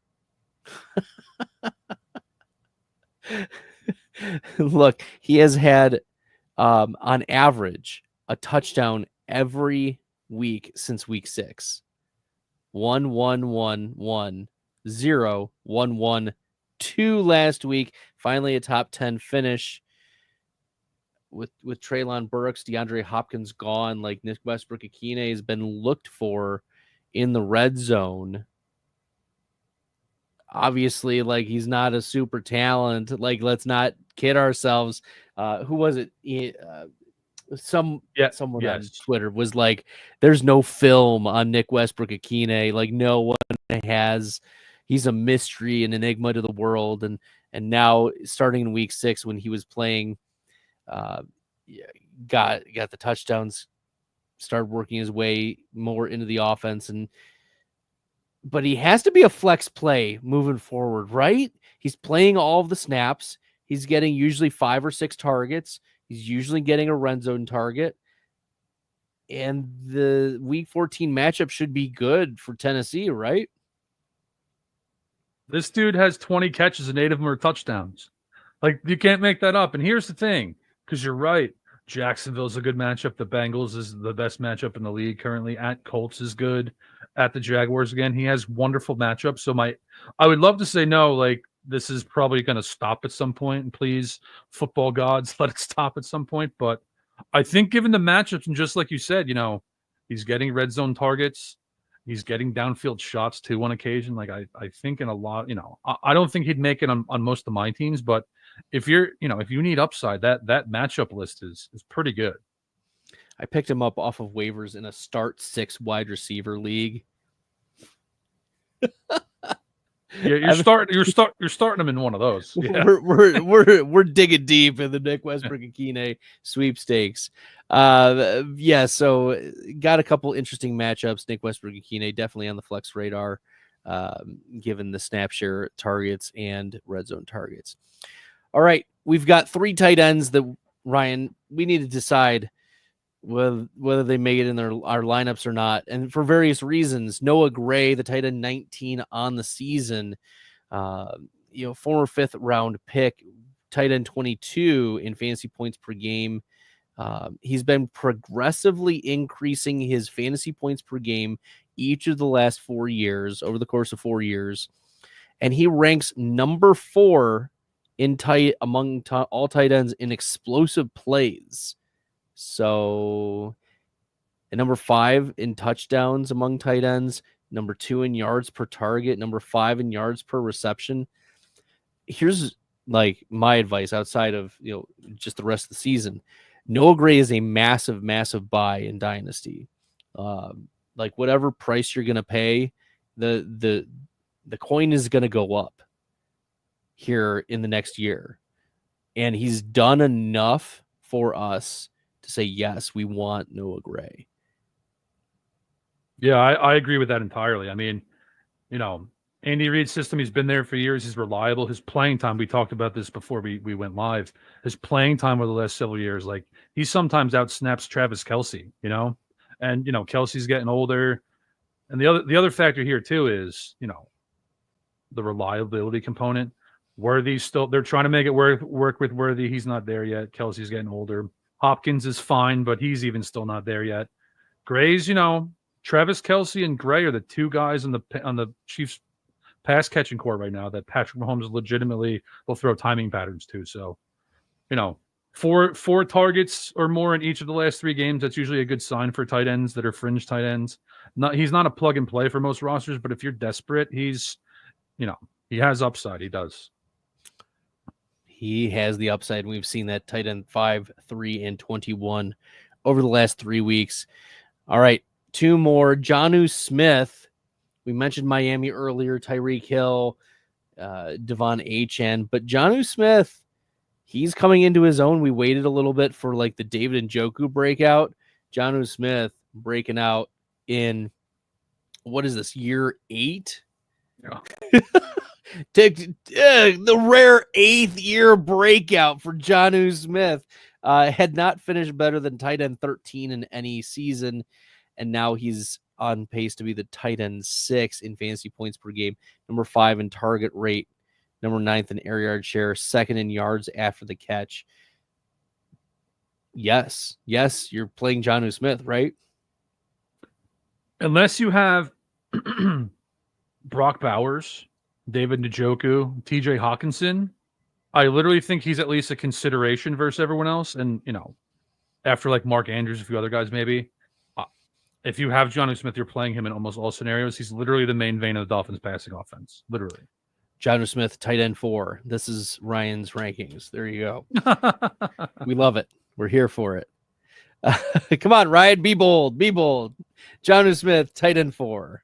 Look, he has had, on average, a touchdown every week since week 6. 1, 1, 1, 1, 0, 1, 1, 2 last week. Finally, a top 10 finish. With Treylon Burks, DeAndre Hopkins gone, like Nick Westbrook-Ikhine has been looked for in the red zone. Obviously, like, he's not a super talent. Like, let's not kid ourselves. Who was it? Someone on Twitter was like, there's no film on Nick Westbrook-Ikhine. Like, no one has. He's a mystery, an enigma to the world. And now, starting in week 6, when he was playing, got the touchdowns, started working his way more into the offense, but he has to be a flex play moving forward, right? He's playing all of the snaps. He's getting usually 5 or 6 targets. He's usually getting a red zone target. And the week 14 matchup should be good for Tennessee, right? This dude has 20 catches and 8 of them are touchdowns. Like, you can't make that up. And here's the thing, because you're right. Jacksonville's a good matchup. The Bengals is the best matchup in the league currently. At Colts is good. At the Jaguars again, he has wonderful matchups. So I would love to say no, like, this is probably going to stop at some point. And please, football gods, let it stop at some point. But I think given the matchups, and just like you said, he's getting red zone targets. He's getting downfield shots too on occasion. Like, I think in a lot, I don't think he'd make it on most of my teams, but if you're, if you need upside, that matchup list is pretty good. I picked him up off of waivers in a start 6 wide receiver league. Yeah, you're starting him in one of those. Yeah. We're digging deep in the Nick Westbrook-Ikhine sweepstakes. So got a couple interesting matchups. Nick Westbrook-Ikhine definitely on the flex radar, given the snap share targets and red zone targets. All right, we've got 3 tight ends that, Ryan, we need to decide whether they make it in our lineups or not. And for various reasons, Noah Gray, the tight end 19 on the season, former 5th round pick, tight end 22 in fantasy points per game. He's been progressively increasing his fantasy points per game each of the last 4 years, over the course of 4 years. And he ranks number 4 in among all tight ends in explosive plays. So and number 5 in touchdowns among tight ends, number 2 in yards per target, number 5 in yards per reception. Here's like my advice outside of, just the rest of the season. Noah Gray is a massive, massive buy in Dynasty. Like whatever price you're going to pay, the coin is going to go up here in the next year. And he's done enough for us to say, yes, we want Noah Gray. Yeah, I agree with that entirely. I mean, Andy Reid's system, he's been there for years. He's reliable. His playing time, we talked about this before we went live. His playing time over the last several years, like he sometimes outsnaps Travis Kelce, and, Kelsey's getting older. And the other factor here too is, the reliability component. Worthy still, they're trying to make it work with Worthy. He's not there yet. Kelsey's getting older. Hopkins is fine, but he's even still not there yet. Gray's, Travis Kelce and Gray are the two guys on the Chiefs pass catching core right now that Patrick Mahomes legitimately will throw timing patterns to. So, four targets or more in each of the last 3 games. That's usually a good sign for tight ends that are fringe tight ends. He's not a plug and play for most rosters, but if you're desperate, he's, he has upside. He does. He has the upside. And we've seen that tight end 5, 3, and 21 over the last 3 weeks. All right. 2 more. Jonnu Smith. We mentioned Miami earlier, Tyreek Hill, Devon Achane, but Jonnu Smith, he's coming into his own. We waited a little bit for like the David Njoku breakout. Jonnu Smith breaking out in, what is this, year 8? Yeah. The rare 8th year breakout for Jonnu Smith. Had not finished better than tight end 13 in any season, and now he's on pace to be the tight end 6 in fantasy points per game, number 5 in target rate, number 9th in air yard share, 2nd in yards after the catch. Yes, you're playing Jonnu Smith, right? Unless you have Brock Bowers, David Njoku, TJ Hawkinson, I literally think he's at least a consideration versus everyone else. And, after like Mark Andrews, a few other guys, maybe. If you have Jonnu Smith, you're playing him in almost all scenarios. He's literally the main vein of the Dolphins passing offense. Literally. Jonnu Smith, tight end 4. This is Ryan's rankings. There you go. We love it. We're here for it. Come on, Ryan. Be bold. Be bold. Jonnu Smith, tight end 4.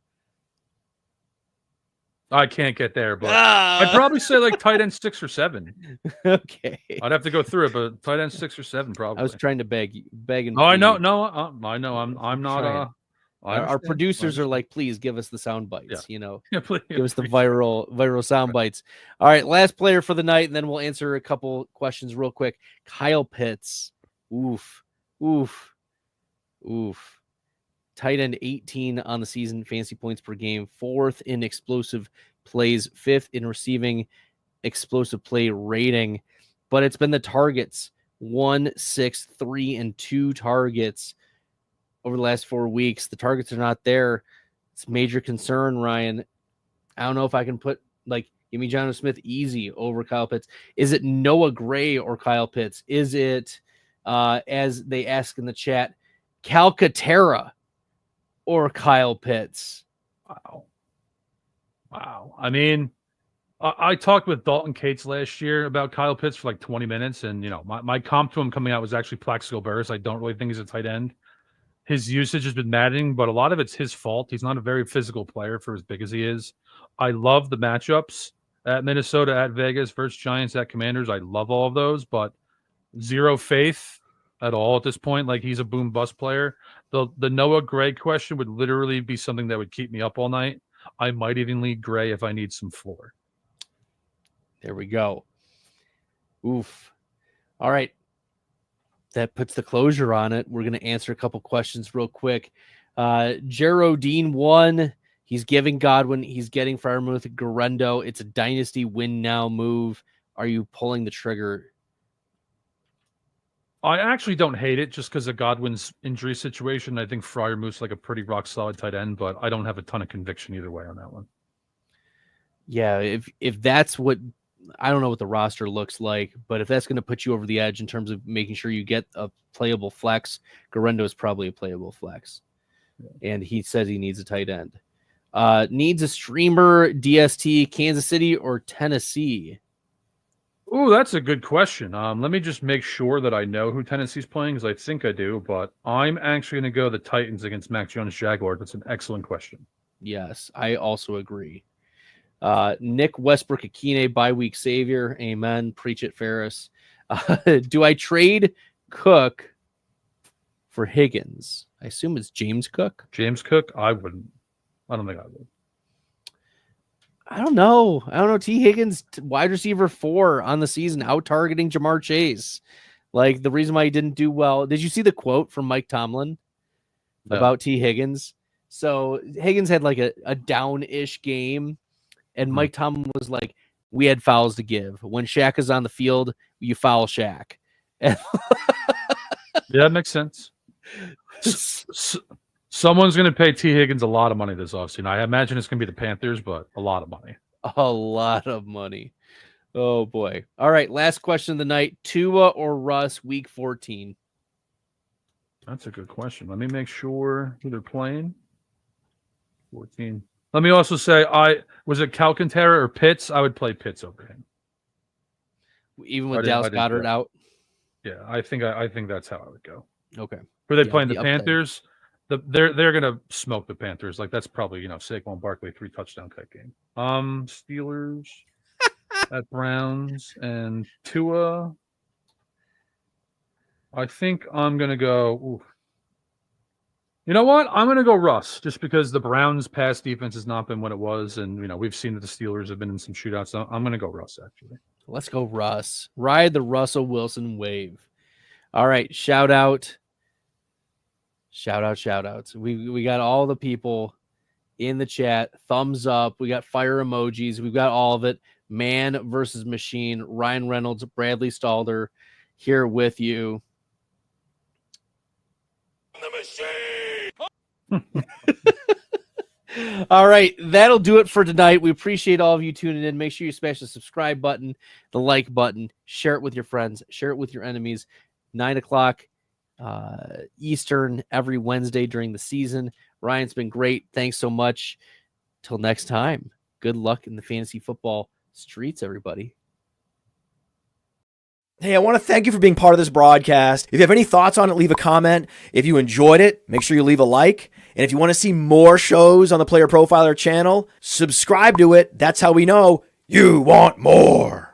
I can't get there, but I'd probably say like tight end 6 or 7. Okay. I'd have to go through it, but tight end 6 or 7 probably. I was trying to beg and I know. No, I know. I'm not. Our producers are like, please give us the sound bites. Yeah, please. Give us the viral sound bites. All right, last player for the night, and then we'll answer a couple questions real quick. Kyle Pitts. Oof. Tight end 18 on the season, fantasy points per game, 4th in explosive plays, 5th in receiving explosive play rating. But it's been the targets, 1, 6, 3, and 2 targets over the last 4 weeks. The targets are not there. It's a major concern, Ryan. I don't know if I can give me Jonnu Smith easy over Kyle Pitts. Is it Noah Gray or Kyle Pitts? Is it, as they ask in the chat, Calcaterra or Kyle Pitts? Wow. I mean, I talked with Dalton Cates last year about Kyle Pitts for like 20 minutes. And, my comp to him coming out was actually Plaxico Burress. I don't really think he's a tight end. His usage has been maddening, but a lot of it's his fault. He's not a very physical player for as big as he is. I love the matchups at Minnesota, at Vegas, versus Giants, at Commanders. I love all of those, but zero faith at all at this point. Like, he's a boom bust player. The Noah Gray question would literally be something that would keep me up all night. I might even lead Gray if I need some floor. There we go. Oof. All right. That puts the closure on it. We're going to answer a couple questions real quick. Geraldine 1. He's giving Godwin. He's getting Freiermuth, Garendo. It's a dynasty win now move. Are you pulling the trigger? I actually don't hate it just because of Godwin's injury situation. I think Freiermuth's like a pretty rock solid tight end, but I don't have a ton of conviction either way on that one. Yeah, if that's what I don't know what the roster looks like, but if that's going to put you over the edge in terms of making sure you get a playable flex, Garendo is probably a playable flex. And he says he needs a tight end. Needs a streamer, DST, Kansas City or Tennessee? Oh, that's a good question. Let me just make sure that I know who Tennessee's playing, because I think I do, but I'm actually going to go the Titans against Mac Jones Jaguars. That's an excellent question. Yes, I also agree. Nick Westbrook-Ikhine, bye-week savior. Amen. Preach it, Ferris. Do I trade Cook for Higgins? I assume it's James Cook. James Cook? I wouldn't. I don't think I would. I don't know. T. Higgins, wide receiver 4 on the season, out targeting Jamar Chase. Like, the reason why he didn't do well. Did you see the quote from Mike Tomlin about T. Higgins? So Higgins had like a down-ish game, and Mike Tomlin was like, we had fouls to give. When Shaq is on the field, you foul Shaq. Yeah, that makes sense. Someone's going to pay T. Higgins a lot of money this offseason. I imagine it's going to be the Panthers, but a lot of money. A lot of money. Oh, boy. All right, last question of the night. Tua or Russ, week 14? That's a good question. Let me make sure who they're playing. 14. Let me also say, was it Calcantara or Pitts? I would play Pitts over him. Even with Dallas Goedert out? Yeah, I think that's how I would go. Okay. Who are they playing? The Panthers? They're gonna smoke the Panthers. Like, that's probably Saquon Barkley 3 touchdown type game. Steelers at Browns and Tua. I think I'm gonna go. Ooh. You know what? I'm gonna go Russ, just because the Browns' pass defense has not been what it was, and we've seen that the Steelers have been in some shootouts. So I'm gonna go Russ actually. Let's go Russ. Ride the Russell Wilson wave. All right, shout outs. We got all the people in the chat. Thumbs up. We got fire emojis. We've got all of it. Man versus machine. Ryan Reynolds, Bradley Stalder here with you. The machine. All right, that'll do it for tonight. We appreciate all of you tuning in. Make sure you smash the subscribe button, the like button, share it with your friends, share it with your enemies. 9 o'clock Eastern every Wednesday during the season. Ryan's been great. Thanks so much. Till next time, good luck in the fantasy football streets, everybody. Hey, I want to thank you for being part of this broadcast. If you have any thoughts on it, leave a comment. If you enjoyed it, make sure you leave a like. And if you want to see more shows on the Player Profiler channel, subscribe to it. That's how we know you want more.